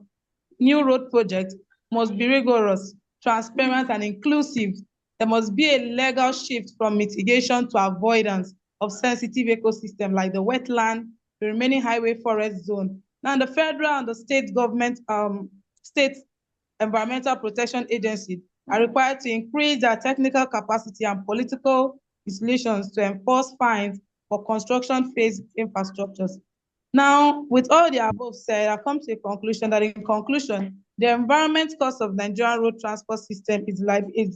S10: new road projects must be rigorous, transparent, and inclusive. There must be a legal shift from mitigation to avoidance of sensitive ecosystems like the wetland, the remaining highway forest zone, Now, the federal and the state government, state environmental protection agencies are required to increase their technical capacity and political installations to enforce fines for construction phase infrastructures. Now, with all the above said, I've come to a conclusion that in conclusion, the environment cost of Nigerian road transport system is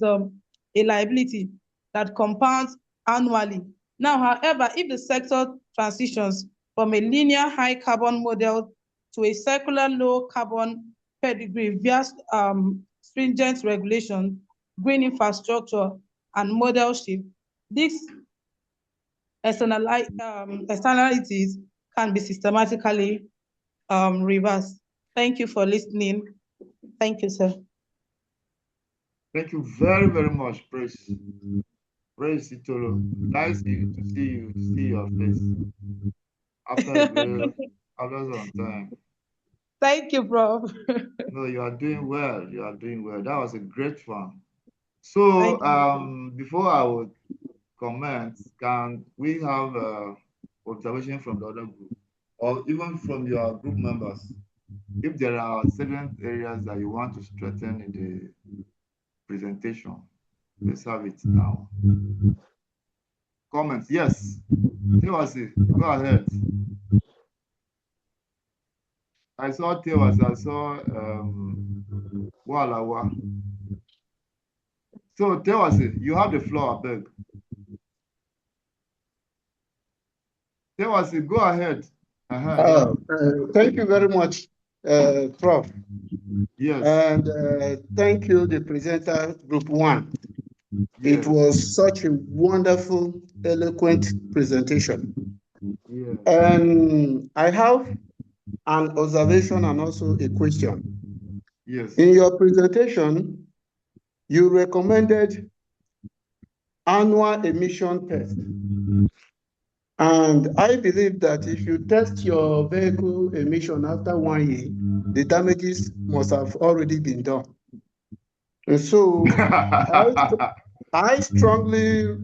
S10: a liability that compounds annually. Now, however, if the sector transitions from a linear high carbon model to a circular low carbon pedigree via stringent regulation, green infrastructure, and model shift, these externalities can be systematically reversed. Thank you for listening. Thank you, sir.
S1: Thank you very, very much, Praise. Praise Itolo. Nice to see your face after some time.
S10: Thank you, Prof.
S1: No, you are doing well. You are doing well. That was a great one. So before I would comment, can we have observation from the other group, or even from your group members, if there are certain areas that you want to strengthen in the presentation? Let's have it now. Comments? Yes. Tewasi, go ahead. I saw Tewasi, I saw Walawa. So Tewasi, you have the floor, I beg. Tewasi, go ahead.
S4: Thank you very much, Prof.
S1: Yes.
S4: And thank you, the presenter, Group 1. Yes. It was such a wonderful, eloquent presentation.
S1: Yes.
S4: And I have an observation and also a question.
S1: Yes.
S4: In your presentation, you recommended annual emission test. And I believe that if you test your vehicle emission after 1 year, the damages must have already been done. And so I strongly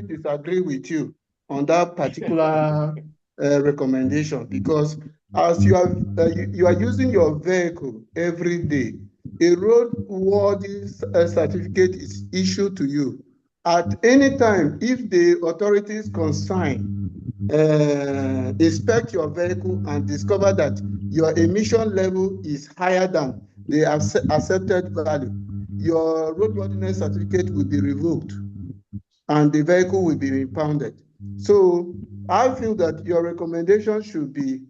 S4: disagree with you on that particular recommendation, because as you are using your vehicle every day, a roadworthy certificate is issued to you. At any time, if the authorities concerned inspect your vehicle and discover that your emission level is higher than the accepted value, your roadworthiness certificate will be revoked and the vehicle will be impounded. So I feel that your recommendation should be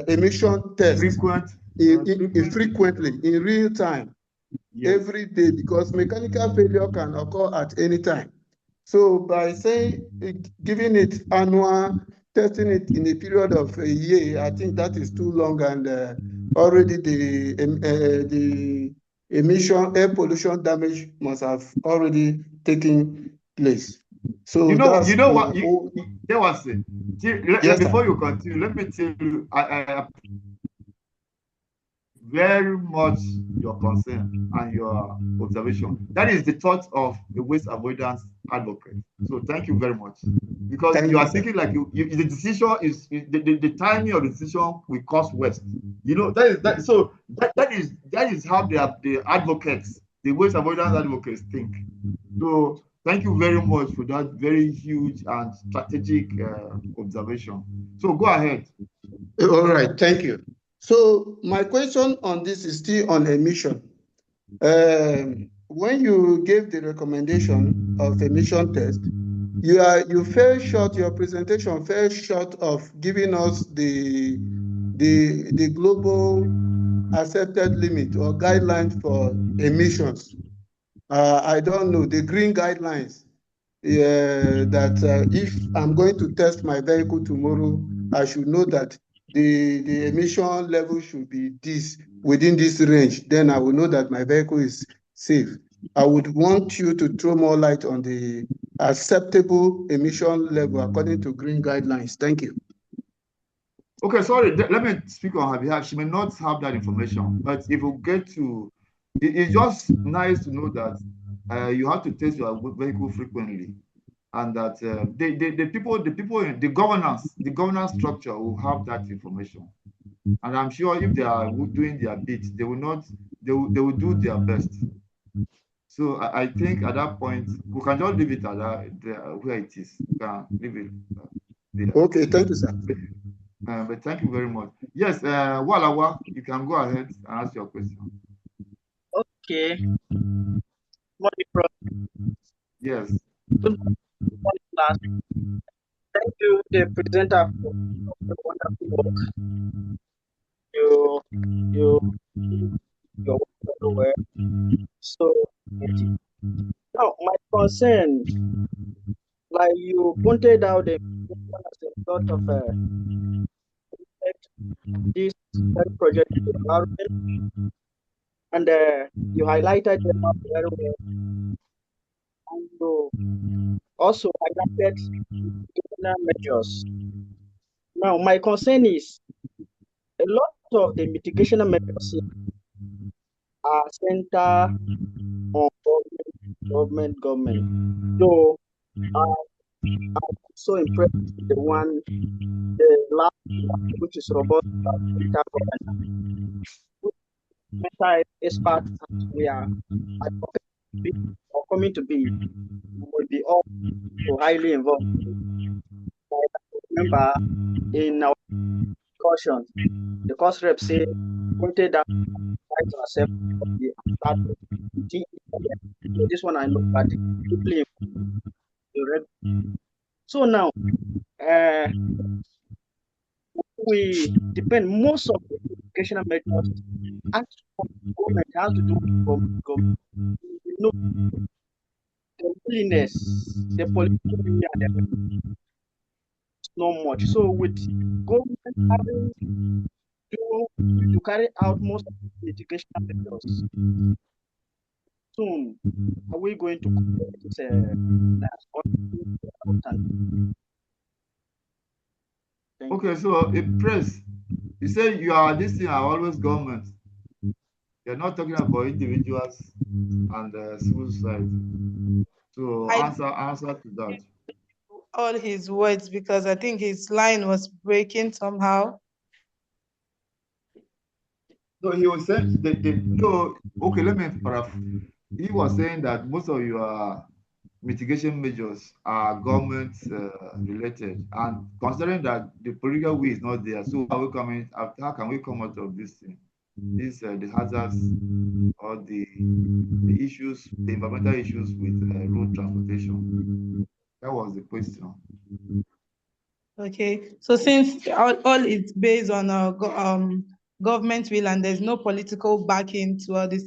S4: emission test frequently, in real time. Yes. Every day, because mechanical failure can occur at any time. So by saying, giving it annual, testing it in a period of a year, I think that is too long, and already the emission, air pollution damage must have already taken place. So
S1: you know what? There was it.
S4: Yes,
S1: before you continue, let me tell you, I very much your concern and your observation. That is the thought of the waste avoidance advocate. So thank you very much, because you are thinking like the decision is the timing of the decision will cause waste. You know, that is how the advocates, the waste avoidance advocates think. So thank you very much for that very huge and strategic observation. So go ahead.
S4: All right, thank you. So my question on this is still on emission. When you gave the recommendation of emission test, you fell short, your presentation fell short of giving us the global accepted limit or guidelines for emissions. I don't know, the green guidelines, that if I'm going to test my vehicle tomorrow, I should know that the emission level should be this, within this range. Then I will know that my vehicle is safe. I would want you to throw more light on the acceptable emission level according to green guidelines. Thank you.
S1: Okay, sorry, let me speak on her behalf. She may not have that information, but if we get to, it's just nice to know that you have to test your vehicle frequently. and that the governance structure will have that information. And I'm sure if they are doing their bit, they will do their best. So I think at that point, we can just leave it at that, where it is. We can leave it there.
S4: Okay, thank you, sir.
S1: But thank you very much. Yes, Walawa, you can go ahead and ask your question.
S11: Okay. Morning, Prof.
S1: Yes.
S11: Good morning, class. Thank you, the presenter, for the wonderful work. You're very well. So, now my concern, like you pointed out, the a lot of this project environment, and you highlighted them up very well. And you also highlighted criminal measures. Now, my concern is a lot of the mitigation measures are centered on government. So, I'm so impressed with the last one, which is robust mental governance. Mental experts we are coming to be will be all highly involved. I remember in our discussion, the course rep said, pointed out to accept the start. This one I know, but deeply. So now, we depend most of the educational measures and government has to do with government. You know, the willingness, the political will, not much. So with government having to carry out most of the educational measures, soon are we going to
S1: Okay, so Prince, you say you are this thing are always government. You're not talking about individuals and civil society. So answer to that.
S10: All his words, because I think his line was breaking somehow.
S1: So he was saying okay, let me paraphrase. He was saying that most of your mitigation measures are government related, and considering that the political will is not there, so how can we come out of this thing? The hazards or the issues, the environmental issues with road transportation. That was the question.
S10: Okay, so since all is based on government will and there's no political backing to all this,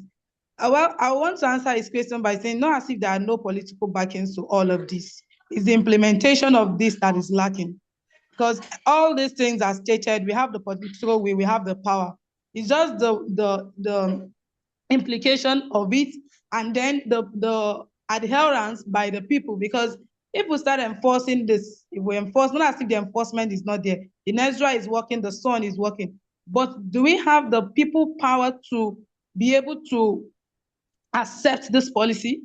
S10: I want to answer his question by saying, not as if there are no political backings to all of this. It's the implementation of this that is lacking. Because all these things are stated, we have the political will, we have the power. It's just the implication of it, and then the adherence by the people. Because if we start enforcing this, if we enforce, not as if the enforcement is not there. The NESRA is working, the sun is working. But do we have the people power to be able to accept this policy?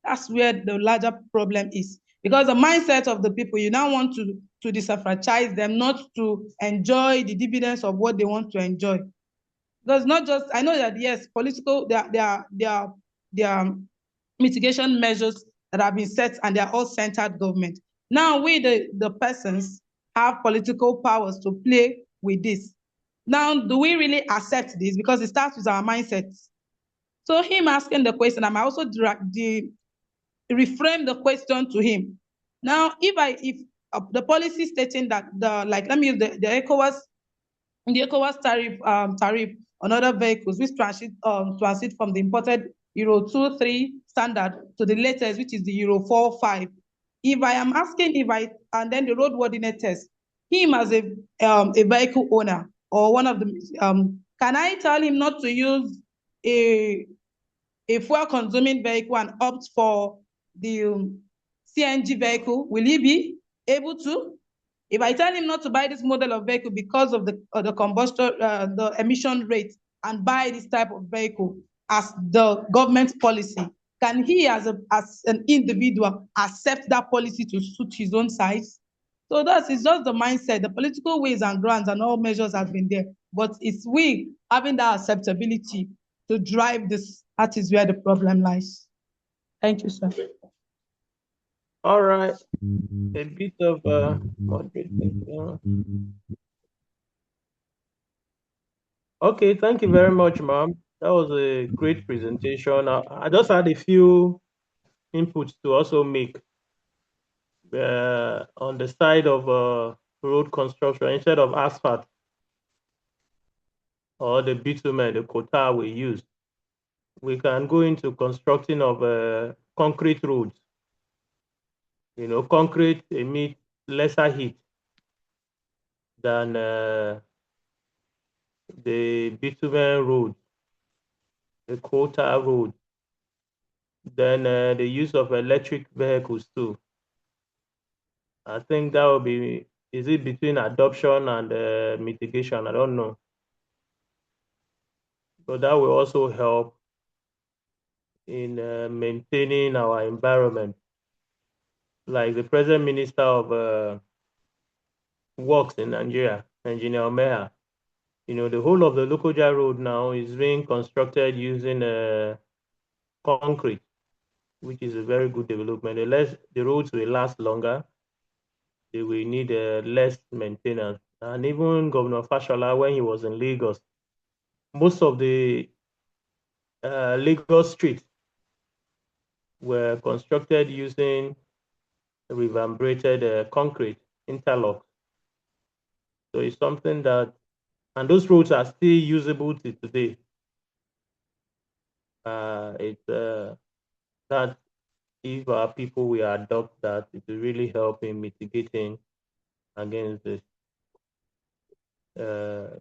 S10: That's where the larger problem is. Because the mindset of the people, you now want to disenfranchise them, not to enjoy the dividends of what they want to enjoy. Because not just, I know that yes, political, there are mitigation measures that have been set and they are all centered government. Now we, the persons, have political powers to play with this. Now, do we really accept this? Because it starts with our mindset. So him asking the question, I'm also reframe the question to him. Now, if the policy stating that let me use the ECOWAS tariff on other vehicles which transit from the imported Euro 2-3 standard to the latest, which is the Euro 4-5. If I am asking and then the roadworthiness test, him as a vehicle owner or one of the can I tell him not to use a fuel consuming vehicle and opt for the CNG vehicle? Will he be able to? If I tell him not to buy this model of vehicle because of the combustion, the emission rate, and buy this type of vehicle as the government policy, can he as an individual accept that policy to suit his own size? So it's just the mindset. The political ways and grants and all measures have been there, but it's we having that acceptability to drive this. That is where the problem lies. Thank you, sir.
S3: All right. A bit of moderating. Okay, thank you very much, ma'am. That was a great presentation. I just had a few inputs to also make on the side of road construction. Instead of asphalt or the bitumen, the quota we use, we can go into constructing of concrete roads. You know, concrete emits lesser heat than the bitumen road, the quota road. Then the use of electric vehicles too. I think that will be, is it between adoption and mitigation? I don't know. But that will also help in maintaining our environment. Like the present minister of works in Nigeria, Engineer Omeha, you know, the whole of the Lokoja road now is being constructed using concrete, which is a very good development. The roads will last longer. They will need less maintenance. And even Governor Fashola, when he was in Lagos, most of the Lagos streets were constructed using reverberated concrete interlock. So it's something that, and those roads are still usable to today. It's that if our people will adopt that, it will really help in mitigating against this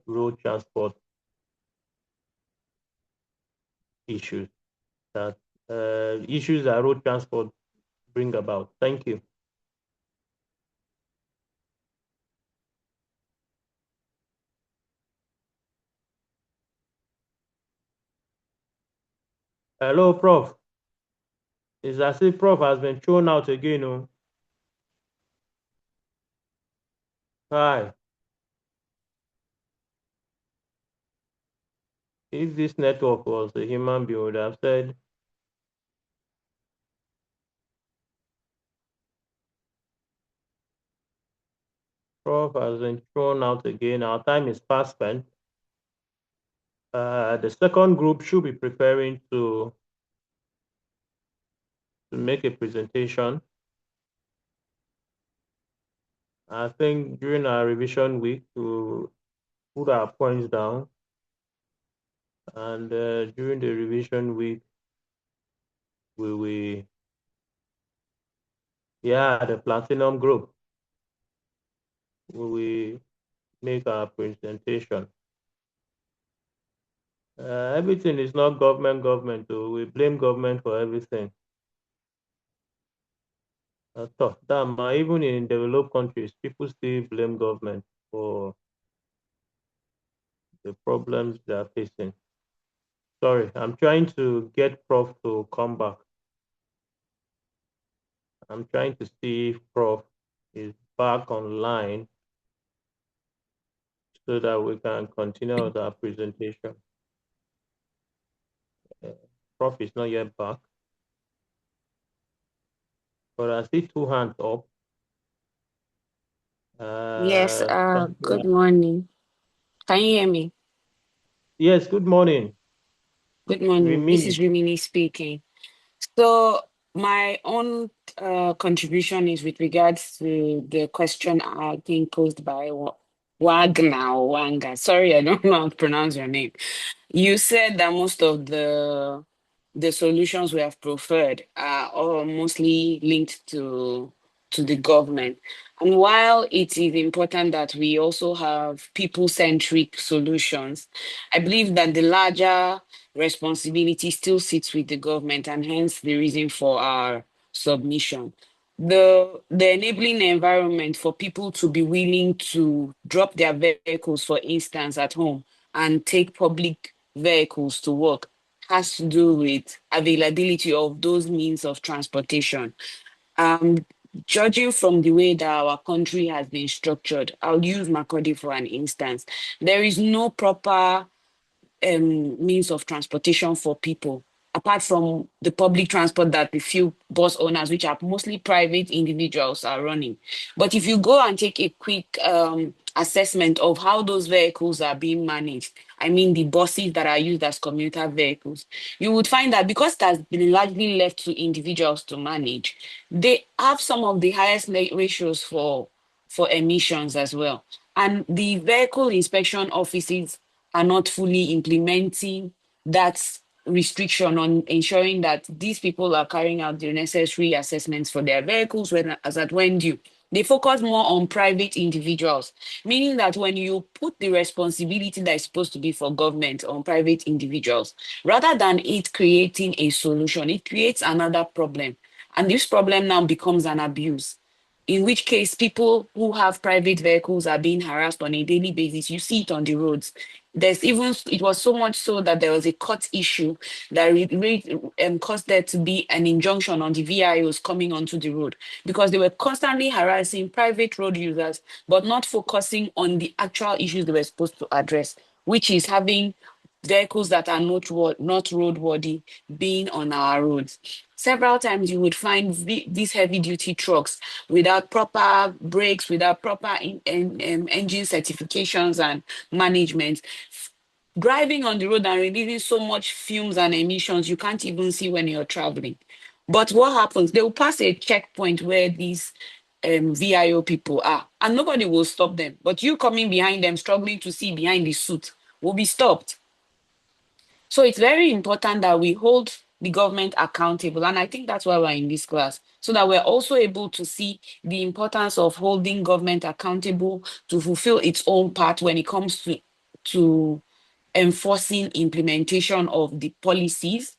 S3: road transport issues that road transport bring about. Thank you. Hello, Prof. It's as if Prof has been thrown out again. Oh. Hi. If this network was a human being, would have said, Prof has been thrown out again. Our time is fast spent. The second group should be preparing to make a presentation. I think during our revision week, we'll put our points down. And during the revision week, the platinum group, we make our presentation. Everything is not government, so we blame government for everything. Even in developed countries, people still blame government for the problems they are facing. Sorry, I'm trying to get Prof to come back. I'm trying to see if Prof is back online so that we can continue with our presentation. Prof is not yet back, but I see two hands up.
S12: Yes, good morning. Can you hear me?
S3: Yes, good morning.
S12: Good morning.
S3: Rimini.
S12: This is Rimini speaking. So my own contribution is with regards to the question I think posed by Wagner or Wanga. Sorry, I don't know how to pronounce your name. You said that most of the solutions we have preferred are all mostly linked to the government. And while it is important that we also have people-centric solutions, I believe that the larger responsibility still sits with the government, and hence the reason for our submission. The enabling environment for people to be willing to drop their vehicles, for instance, at home and take public vehicles to work has to do with availability of those means of transportation. Judging from the way that our country has been structured, I'll use Makodi for an instance. There is no proper means of transportation for people, apart from the public transport that the few bus owners, which are mostly private individuals, are running. But if you go and take a quick assessment of how those vehicles are being managed, I mean the buses that are used as commuter vehicles, you would find that because it has been largely left to individuals to manage, they have some of the highest ratios for emissions as well. And the vehicle inspection offices are not fully implementing that restriction on ensuring that these people are carrying out the necessary assessments for their vehicles as at when due. They focus more on private individuals, meaning that when you put the responsibility that is supposed to be for government on private individuals, rather than it creating a solution, it creates another problem. And this problem now becomes an abuse, in which case people who have private vehicles are being harassed on a daily basis. You see it on the roads. It was so much so that there was a court issue that caused there to be an injunction on the VIOs coming onto the road, because they were constantly harassing private road users, but not focusing on the actual issues they were supposed to address, which is having vehicles that are not roadworthy being on our roads. Several times you would find these heavy duty trucks without proper brakes, without proper engine certifications and management, driving on the road and releasing so much fumes and emissions you can't even see when you're traveling. But what happens? They will pass a checkpoint where these VIO people are, and nobody will stop them. But you coming behind them, struggling to see behind the suit, will be stopped. So it's very important that we hold the government accountable. And I think that's why we're in this class, so that we're also able to see the importance of holding government accountable to fulfill its own part when it comes to enforcing implementation of the policies,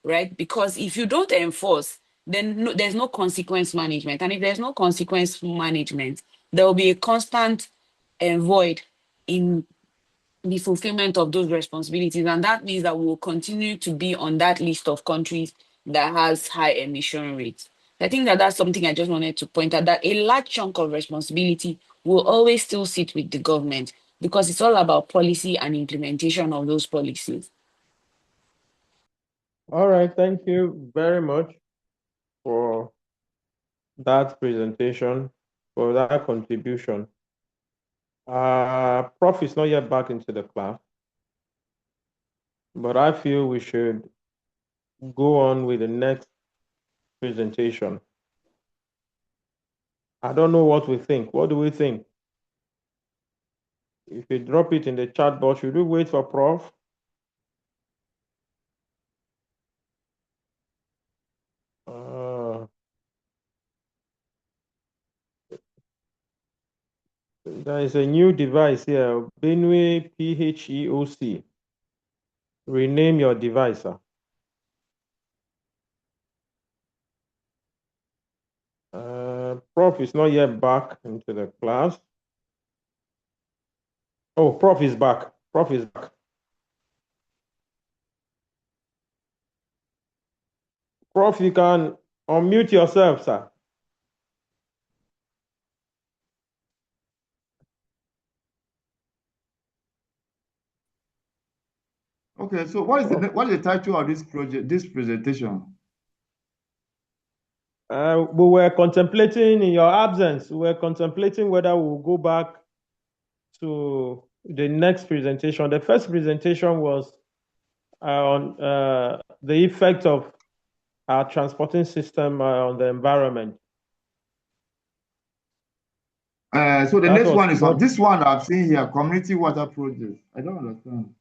S12: right? Because if you don't enforce, then there's no consequence management. And if there's no consequence management, there will be a constant void in the fulfillment of those responsibilities. And that means that we will continue to be on that list of countries that has high emission rates. I think that that's something I just wanted to point out, that a large chunk of responsibility will always still sit with the government, because it's all about policy and implementation of those policies.
S3: All right, thank you very much for that presentation, for that contribution. Prof is not yet back into the class, but I feel we should go on with the next presentation. I don't know what we think. What do we think? If you drop it in the chat box, should we wait for Prof? There is a new device here, Benue PHEOC. Rename your device. Prof is not yet back into the class. Oh, Prof is back. Prof is back. Prof, you can unmute yourself, sir.
S1: Okay, so what is the title of this project, this presentation?
S3: We were contemplating, in your absence, we were contemplating whether we'll go back to the next presentation. The first presentation was on the effect of our transporting system on the environment.
S1: So the next one is on this one I've seen here, community water project. I don't understand.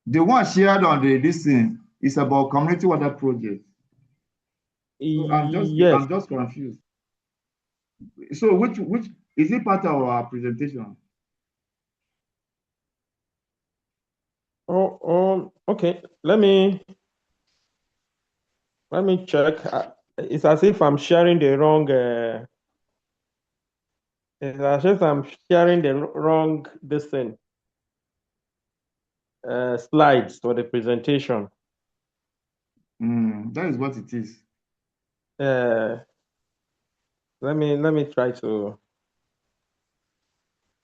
S1: The one shared on this thing is about community water project. So I'm just confused. So which is it part of our presentation?
S3: Okay. Let me check. It's as if I'm sharing the wrong. It's as if I'm sharing the wrong this thing. slides for the presentation.
S1: That is what it is.
S3: Let me try to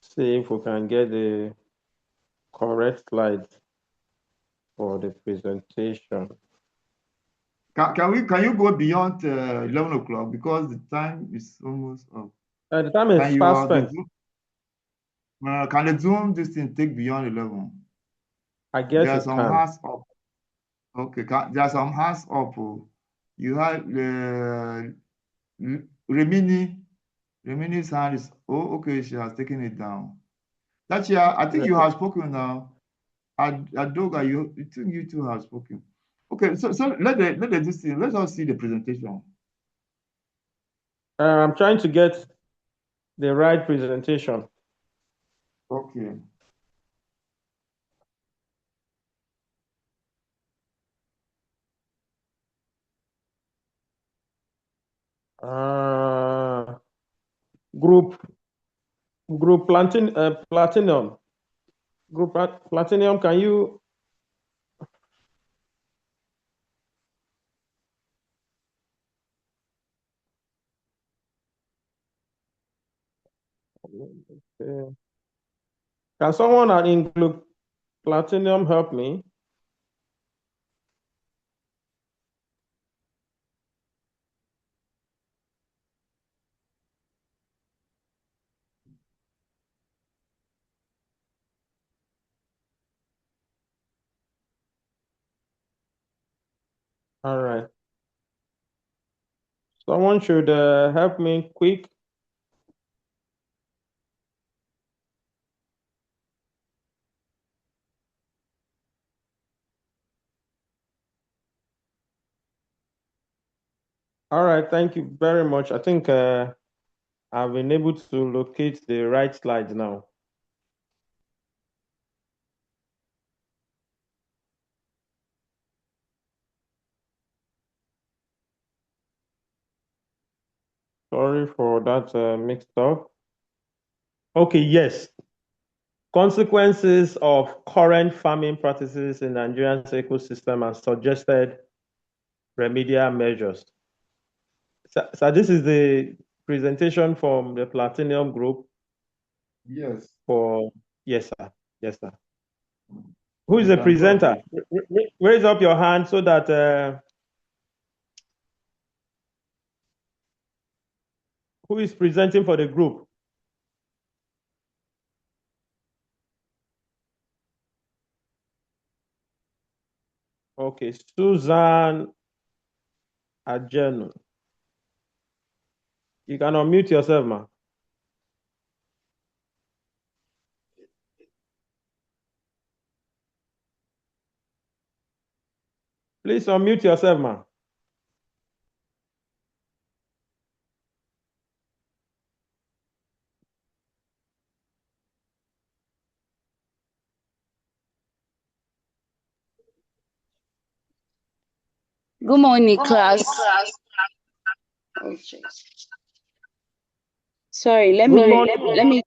S3: see if we can get the correct slides for the presentation.
S1: Can you go beyond 11 o'clock, because the time is almost up?
S3: The time is fast spent.
S1: Can the Zoom this thing take beyond 11?
S3: I guess
S1: there are
S3: it
S1: some
S3: can.
S1: hands up. Okay, there are some hands up. You have Remini's hand is, oh, okay, she has taken it down. That year, I think you have spoken now. Adoga, you think you two have spoken. Okay, so let us see the presentation.
S3: I'm trying to get the right presentation.
S1: Okay.
S3: Group platinum. Group platinum, can you? Okay. Can someone in group platinum help me? All right. Someone should help me quick. All right, thank you very much. I think I've been able to locate the right slides now. Sorry for that mixed up. Okay, yes. Consequences of current farming practices in Nigerian ecosystem and suggested remedial measures. So this is the presentation from the Platinum Group.
S1: Yes.
S3: Yes, sir. Yes, sir. Who is the presenter? Raise up your hand so that who is presenting for the group? Okay, Susan Ajenu. You can unmute yourself, ma. Please unmute yourself, ma.
S13: Good morning, class. Oh, sorry, let me.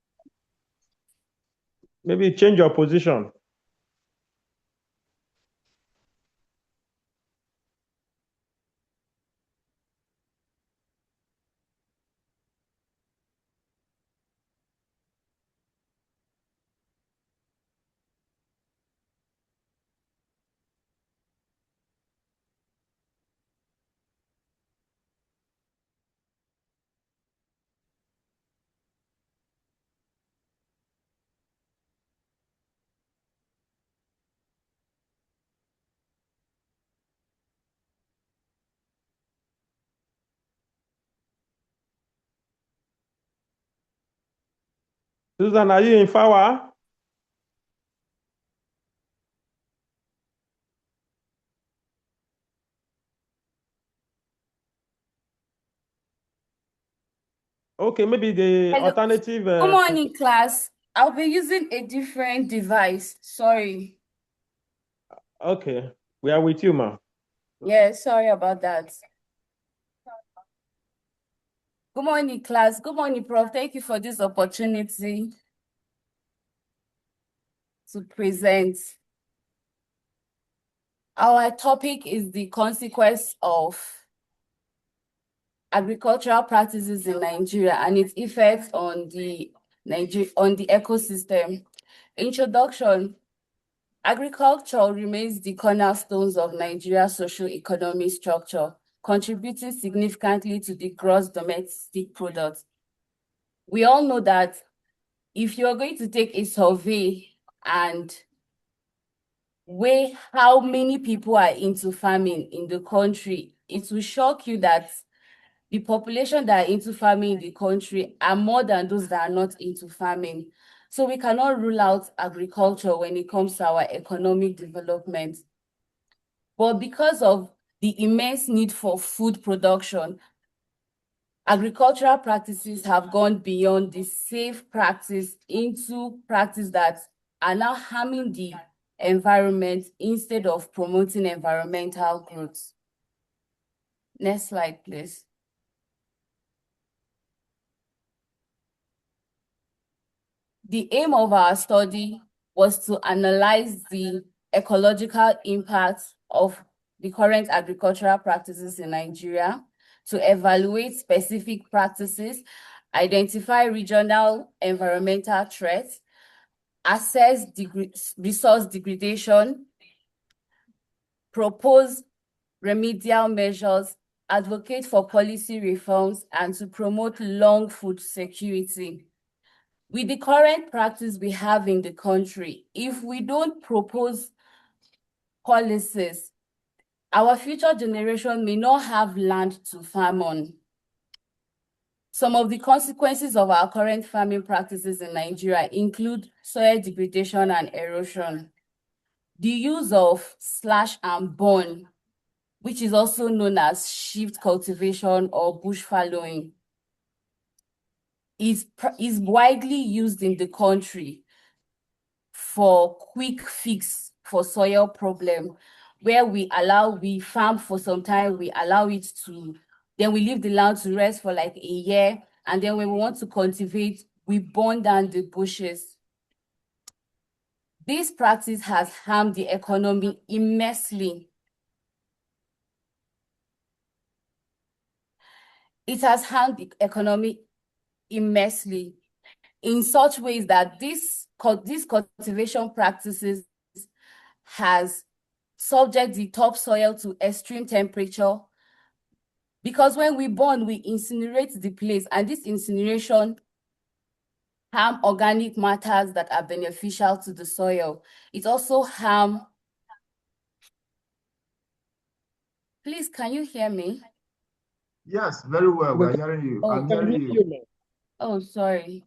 S3: Maybe change your position. Susan, are you in Fawa? Okay, maybe the
S14: Hello.
S3: alternative.
S14: Good morning, class. I'll be using a different device. Sorry.
S3: Okay, we are with you, ma.
S14: Yeah, sorry about that. Good morning, class. Good morning, Prof. Thank you for this opportunity to present. Our topic is the consequence of agricultural practices in Nigeria and its effects on the ecosystem. Introduction. Agriculture remains the cornerstones of Nigeria's socio-economic structure, contributing significantly to the gross domestic product. We all know that if you're going to take a survey and weigh how many people are into farming in the country, it will shock you that the population that are into farming in the country are more than those that are not into farming. So we cannot rule out agriculture when it comes to our economic development. But because of the immense need for food production, agricultural practices have gone beyond the safe practice into practice that are now harming the environment instead of promoting environmental growth. Next slide, please. The aim of our study was to analyze the ecological impact of the current agricultural practices in Nigeria, to evaluate specific practices, identify regional environmental threats, assess resource degradation, propose remedial measures, advocate for policy reforms, and to promote long food security. With the current practice we have in the country, if we don't propose policies, our future generation may not have land to farm on. Some of the consequences of our current farming practices in Nigeria include soil degradation and erosion. The use of slash and burn, which is also known as shift cultivation or bush fallowing, is widely used in the country for quick fix for soil problem, where we farm for some time, we allow it to, then we leave the land to rest for like a year, and then when we want to cultivate, we burn down the bushes. This practice has harmed the economy immensely. It has harmed the economy immensely in such ways that these cultivation practices has subject the topsoil to extreme temperature, because when we burn, we incinerate the place, and this incineration harm organic matters that are beneficial to the soil. It also harm. Please, can you hear me?
S1: Yes, very well. We are hearing you.
S14: Oh,
S1: I'm hearing you.
S14: Oh, sorry.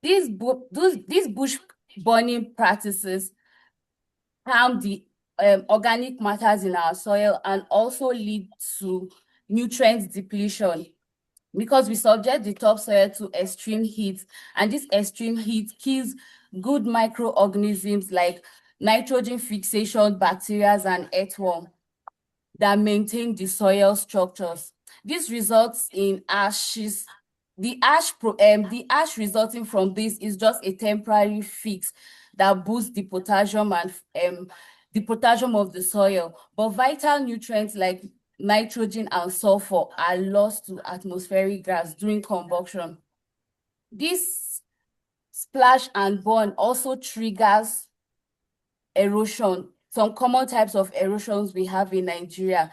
S14: These bush burning practices harm the organic matters in our soil and also lead to nutrient depletion, because we subject the topsoil to extreme heat, and this extreme heat kills good microorganisms like nitrogen fixation bacteria and earthworm that maintain the soil structures. This results in ashes. The ash resulting from this is just a temporary fix that boosts the potassium and the potassium of the soil, but vital nutrients like nitrogen and sulfur are lost to atmospheric gas during combustion. This splash and burn also triggers erosion. Some common types of erosions we have in Nigeria,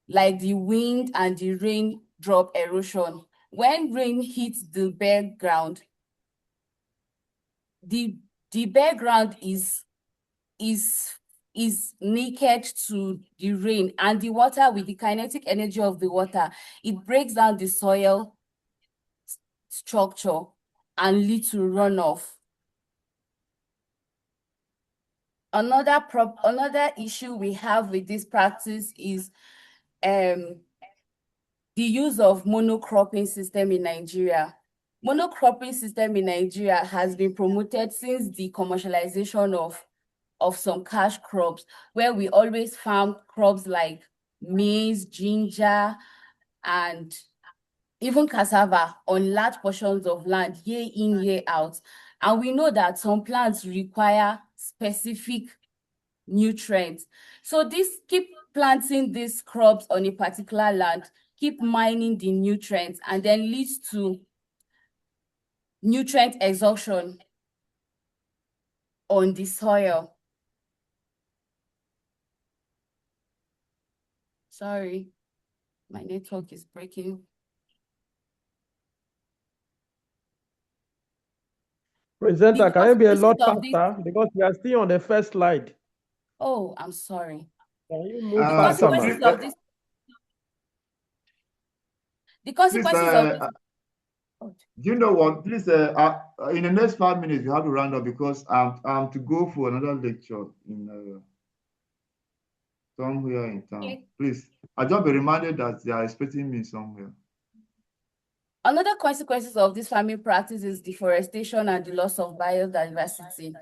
S14: like the wind and the raindrop erosion. When rain hits the bare ground, the bare ground is naked to the rain, and the water, with the kinetic energy of the water, it breaks down the soil structure and lead to runoff. Another issue we have with this practice is the use of monocropping system in Nigeria. Monocropping system in Nigeria has been promoted since the commercialization of some cash crops, where we always farm crops like maize, ginger, and even cassava on large portions of land year in, year out. And we know that some plants require specific nutrients. So keep planting these crops on a particular land, keep mining the nutrients, and then leads to nutrient exhaustion on the soil. Sorry, my network is breaking.
S3: Presenter, can you be a lot faster? Because we are still on the first slide.
S14: Oh, I'm sorry.
S3: Can you move faster, ma'am?
S14: The consequences of this.
S1: Do you know what? Please, in the next 5 minutes, you have to round up because I'm to go for another lecture in somewhere in town. Okay. Please, I just be reminded that they are expecting me somewhere.
S14: Another consequences of this farming practice is deforestation and the loss of biodiversity.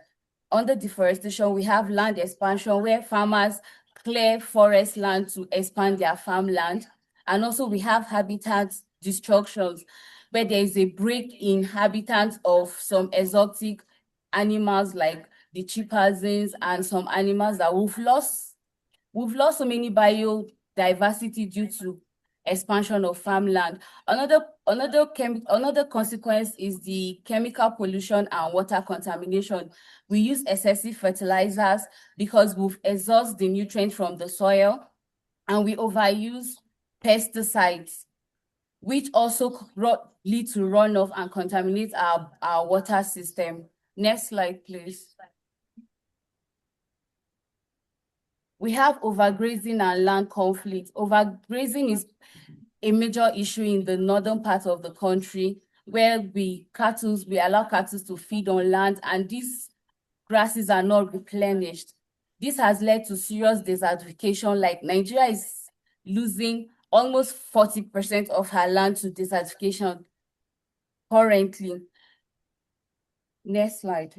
S14: Under deforestation, we have land expansion where farmers clear forest land to expand their farmland. And also we have habitat destructions where there is a break in habitats of some exotic animals like the chimpanzees and some animals that we've lost so many biodiversity due to expansion of farmland. Another consequence is the chemical pollution and water contamination. We use excessive fertilizers because we've exhausted the nutrients from the soil, and we overuse pesticides, which also lead to runoff and contaminate our water system. Next slide, please. We have overgrazing and land conflict. Overgrazing is a major issue in the northern part of the country where we allow cattle to feed on land, and these grasses are not replenished. This has led to serious desertification, like Nigeria is losing almost 40% of her land to desertification currently. Next slide.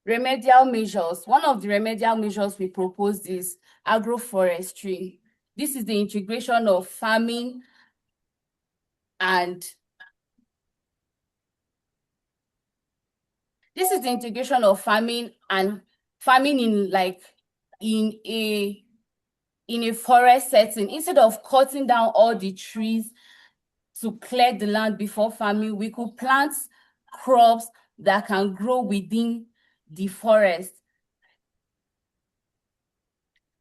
S14: Remedial measures. One of the remedial measures we proposed is agroforestry. This is the integration of farming and farming in a forest setting. Instead of cutting down all the trees to clear the land before farming, we could plant crops that can grow within the forest.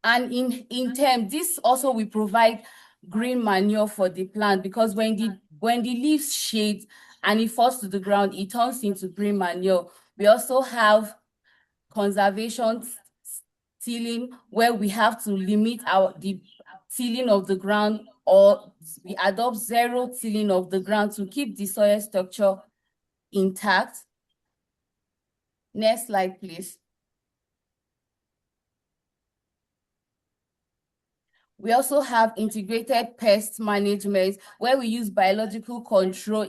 S14: And in turn, this also will provide green manure for the plant, because when the leaves shade and it falls to the ground, it turns into green manure. We also have conservation tilling, where we have to limit the tilling of the ground, or we adopt zero tilling of the ground to keep the soil structure intact. Next slide, please. We also have integrated pest management, where we use biological control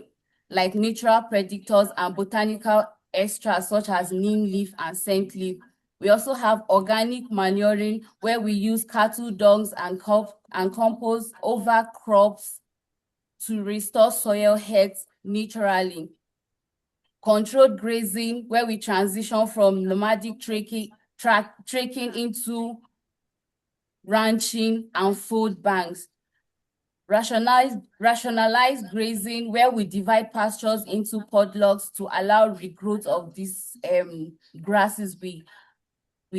S14: like natural predators and botanical extracts such as neem leaf and scent leaf. We also have organic manuring, where we use cattle dungs and compost over crops to restore soil health naturally. Controlled grazing, where we transition from nomadic trekking into ranching and food banks. Rationalized grazing, where we divide pastures into podlocks to allow regrowth of these grasses we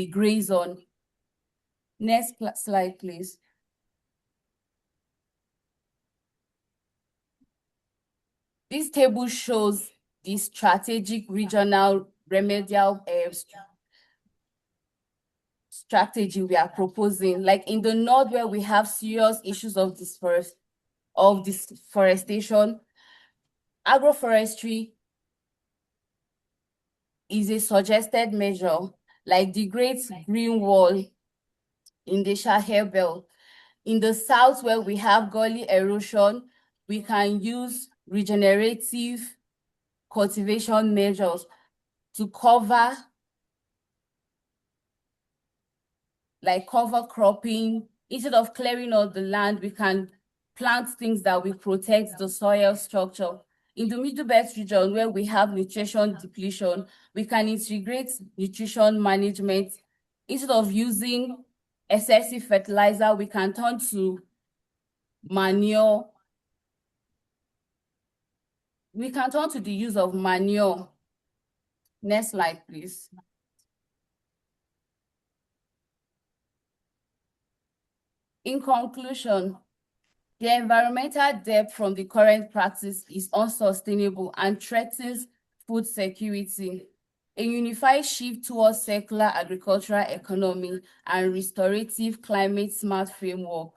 S14: graze on. Next slide, please. This table shows the strategic regional remedial strategy we are proposing. Like in the north, where we have serious issues of deforestation, agroforestry is a suggested measure, like the Great Green Wall in the Sahel Belt. In the south, where we have gully erosion, we can use regenerative cultivation measures to cover cropping. Instead of clearing all the land, we can plant things that will protect the soil structure. In the Middle Belt region, where we have nutrition depletion, we can integrate nutrition management. Instead of using excessive fertilizer, we can turn to manure. We can turn to the use of manure. Next slide, please. In conclusion, the environmental debt from the current practice is unsustainable and threatens food security. A unified shift towards circular agricultural economy and restorative climate-smart framework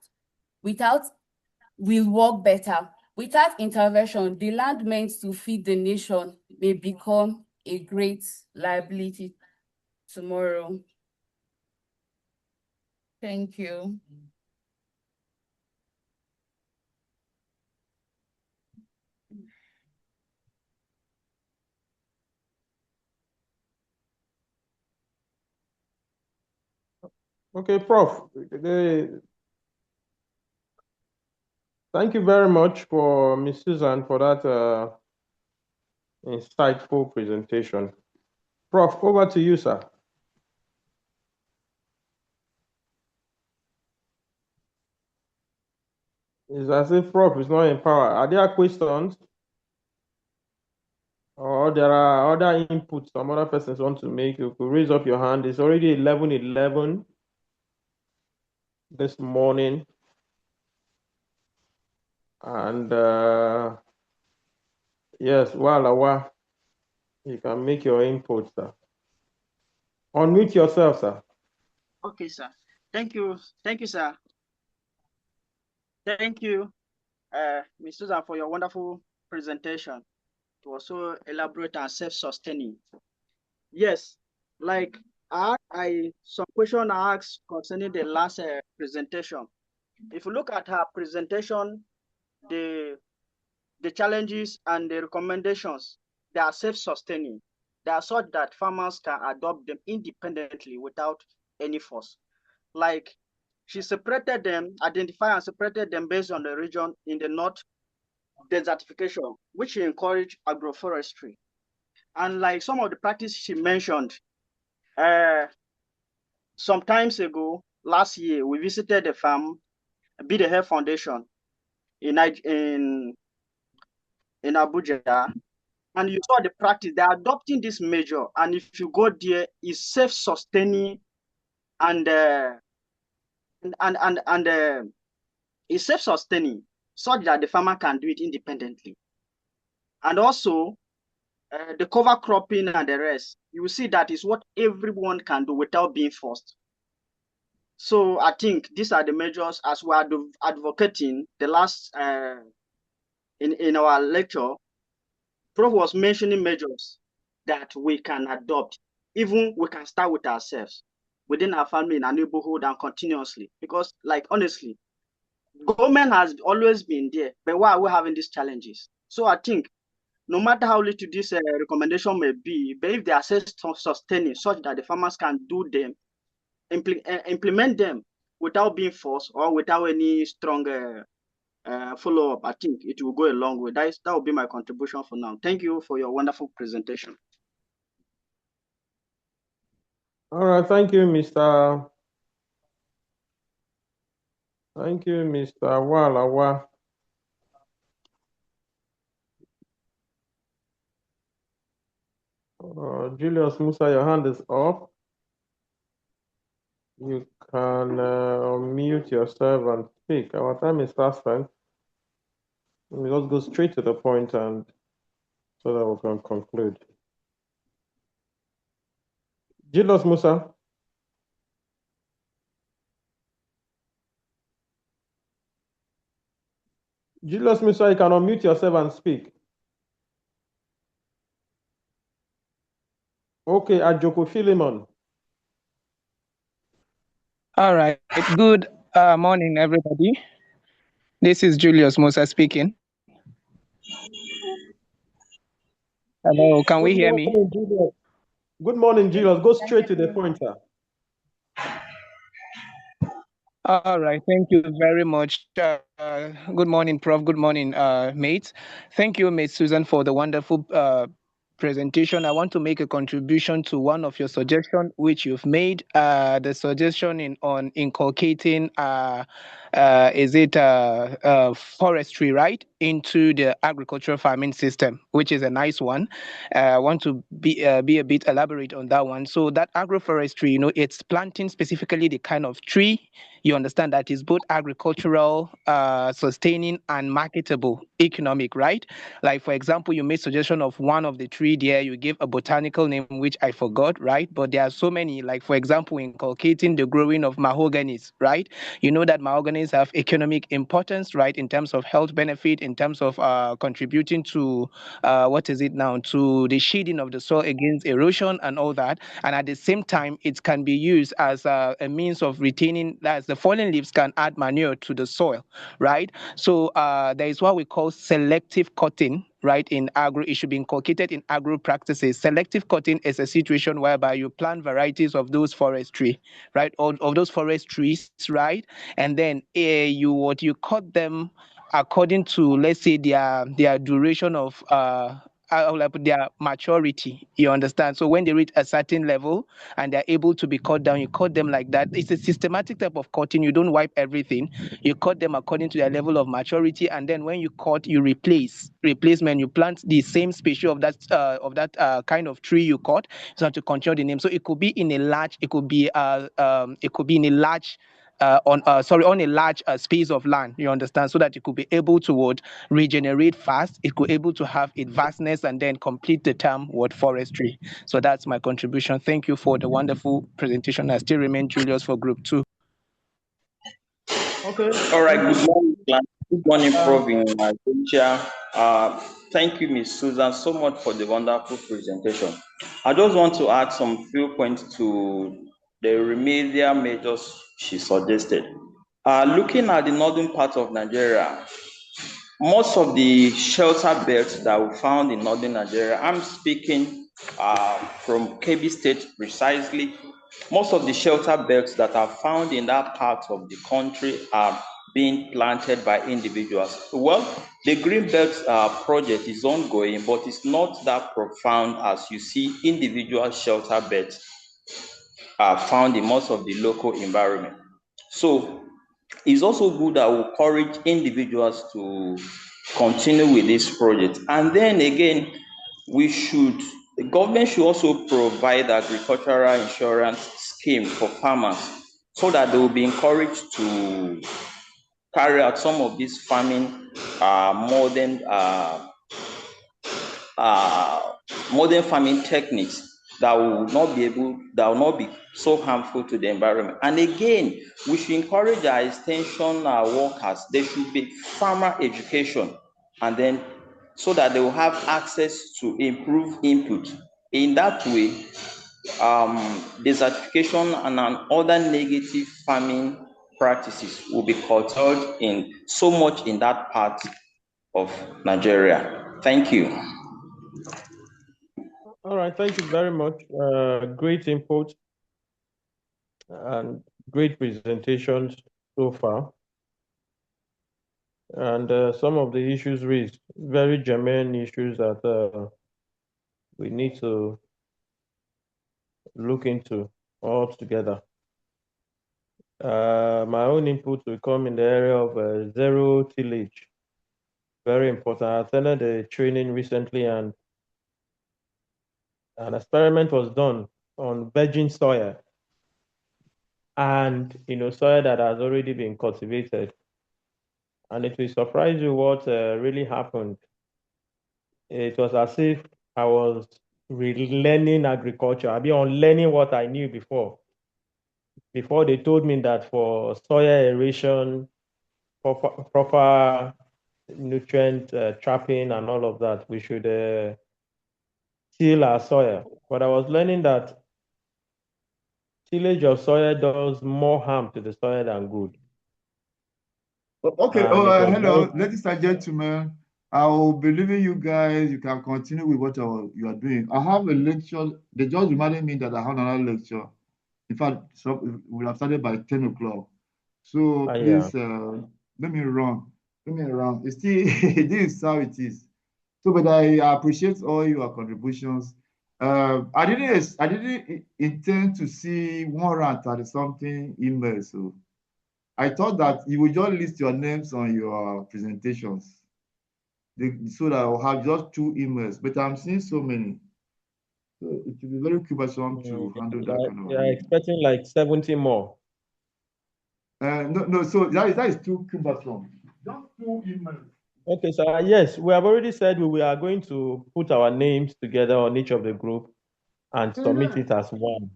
S14: will work better. Without intervention, the land meant to feed the nation may become a great liability tomorrow. Thank you.
S3: Okay, Prof. Thank you very much for Ms. Susan for that insightful presentation. Prof, over to you, sir. It's as if Prof is not in power. Are there questions? Or there are other inputs some other persons want to make? You could raise up your hand. It's already 11:11 this morning. And yes, Walawa, you can make your input, sir. Unmute yourself, sir.
S11: Okay, sir. Thank you. Thank you, sir. Thank you, Ms. Susan, for your wonderful presentation. It was so elaborate and self-sustaining. Yes, like some question I asked concerning the last presentation. If you look at her presentation, the challenges and the recommendations, they are self-sustaining. They are such that farmers can adopt them independently without any force. Like she separated them, identified and separated them based on the region. In the north, desertification, which encourage agroforestry. And like some of the practices she mentioned, some times ago, last year, we visited the farm, Be the Hair Foundation in Abuja, and you saw the practice. They're adopting this measure, and if you go there, it's self-sustaining and it's self-sustaining, such that the farmer can do it independently. And also, the cover cropping and the rest, you will see that is what everyone can do without being forced. So I think these are the measures as we are advocating. The last in our lecture, Prof was mentioning measures that we can adopt. Even we can start with ourselves, within our family, in our neighborhood, and continuously. Because, like, honestly, government has always been there, but why are we having these challenges? So I think no matter how little this recommendation may be, but if they are self-sustaining such that the farmers can do them, implement them without being forced or without any strong follow-up, I think it will go a long way. That will be my contribution for now. Thank you for your wonderful presentation.
S3: All right, thank you, Mr. Walawa. Julius Musa, your hand is up. You can mute yourself and speak. Our time is fast spent. We just go straight to the point and so that we can conclude. Julius Musa. Julius Musa, you can unmute yourself and speak. Okay, Ajoko Philemon.
S15: All right. Good morning, everybody. This is Julius Musa speaking. Hello, can we hear me?
S3: Julius. Good morning, Julius. Go straight to the point, sir.
S15: All right, thank you very much. Good morning, Prof. Good morning, mates. Thank you, Miss Susan, for the wonderful presentation. I want to make a contribution to one of your suggestions, which you've made. The suggestion on inculcating, forestry, right, into the agricultural farming system, which is a nice one. I want to be a bit elaborate on that one. So that agroforestry, it's planting specifically the kind of tree you understand that is both agricultural, sustaining, and marketable economic, right? Like, for example, you made suggestion of one of the tree there, you gave a botanical name, which I forgot, right? But there are so many, like, for example, inculcating the growing of mahoganies, right? You know that mahoganies have economic importance, right? In terms of health benefit, in terms of contributing to, to the shading of the soil against erosion and all that. And at the same time, it can be used as a means of retaining, as the fallen leaves can add manure to the soil, right? So there is what we call selective cutting, right? In agro, it should be inculcated in agro practices. Selective cutting is a situation whereby you plant varieties of those forestry, right? Of those forest trees, right? And then you cut them according to, let's say, their duration of their maturity. You understand? So when they reach a certain level and they're able to be cut down, you cut them like that. It's a systematic type of cutting. You don't wipe everything. You cut them according to their level of maturity, and then when you cut, you replacement. You plant the same species of that kind of tree you cut, so to control the name. So it could be in a large. It could be in a large. On a large space of land, you understand, so that it could be able to regenerate fast. It could able to have its vastness and then complete the term forestry. So that's my contribution. Thank you for the wonderful presentation. I still remain Julius for Group 2.
S3: Okay.
S16: All right. Good morning, class. Good morning, Prof. In my picture. Thank you, Ms. Susan, so much for the wonderful presentation. I just want to add some few points to the remedial measures she suggested. Looking at the northern part of Nigeria, most of the shelter belts that we found in northern Nigeria, I'm speaking from Kebbi State precisely, most of the shelter belts that are found in that part of the country are being planted by individuals. Well, the Green Belt project is ongoing, but it's not that profound as you see individual shelter belts are found in most of the local environment. So it's also good that we encourage individuals to continue with this project. And then again, the government should also provide agricultural insurance scheme for farmers so that they will be encouraged to carry out some of these farming modern farming techniques that will not be so harmful to the environment. And again, we should encourage our extension workers. There should be farmer education, and then so that they will have access to improved input. In that way, desertification and other negative farming practices will be curtailed in so much in that part of Nigeria. Thank you.
S3: All right, thank you very much. Great input and great presentations so far. And some of the issues raised, very germane issues that we need to look into all together. My own input will come in the area of zero tillage. Very important. I attended a training recently, and an experiment was done on virgin soil, and soil that has already been cultivated. And it will surprise you what really happened. It was as if I was relearning agriculture. I've been unlearning what I knew before. Before they told me that for soil aeration, proper nutrient trapping and all of that, we should till our soil. But I was learning that tillage of soil does more harm to the soil than good.
S1: Okay. Hello, ladies and gentlemen. I will be leaving you guys. You can continue with what you are doing. I have a lecture. They just reminded me that I have another lecture. In fact, so we have started by 10 o'clock. So
S2: Yeah.
S1: please, let me run. It's still, this is how it is. So, but I appreciate all your contributions. I didn't intend to see 130 something emails. So I thought that you would just list your names on your presentations, so that I'll have just 2 emails. But I'm seeing so many. So it will be very cumbersome to handle that kind of
S3: Yeah,
S1: arrangement.
S3: expecting like 70 more.
S1: No. So that is too cumbersome. Just 2 emails.
S3: Okay, so yes, we have already said we are going to put our names together on each of the group and submit it as one.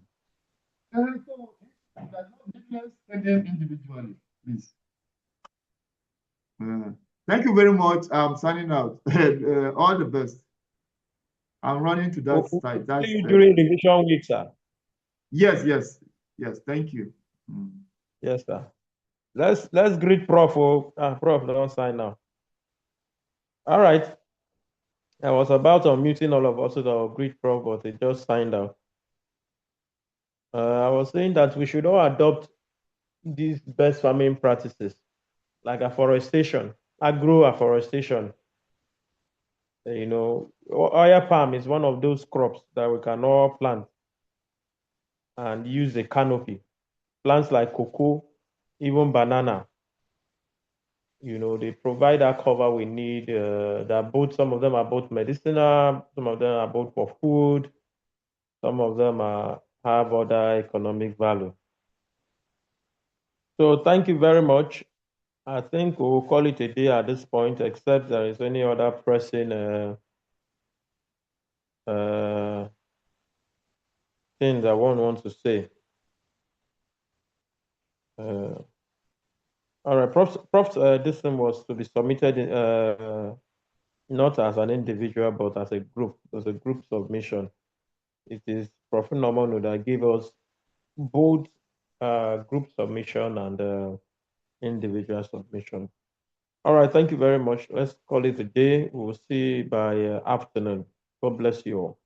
S1: So let's send them individually, please. Thank you very much. I'm signing out. All the best. I'm running to that site. That's
S3: See you during revision week, sir.
S1: Yes. Thank you.
S3: Yes, sir. Let's greet Prof. Prof, don't sign now. All right. I was about unmuting all of us to greet Prof, but it just signed out. I was saying that we should all adopt these best farming practices, like afforestation, agro-afforestation. You know, oil palm is one of those crops that we can all plant and use a canopy. Plants like cocoa, even banana, you know, they provide that cover we need. That both, some of them are both medicinal, some of them are both for food, some of them have other economic value. So thank you very much. I think we'll call it a day at this point, except there is any other pressing thing that one wants to say. All right, Prof, this thing was to be submitted not as an individual, but as a group. As a group submission. It is Prof. Norman that gave us both group submission and individual submission. All right, thank you very much. Let's call it a day. We'll see by afternoon. God bless you all.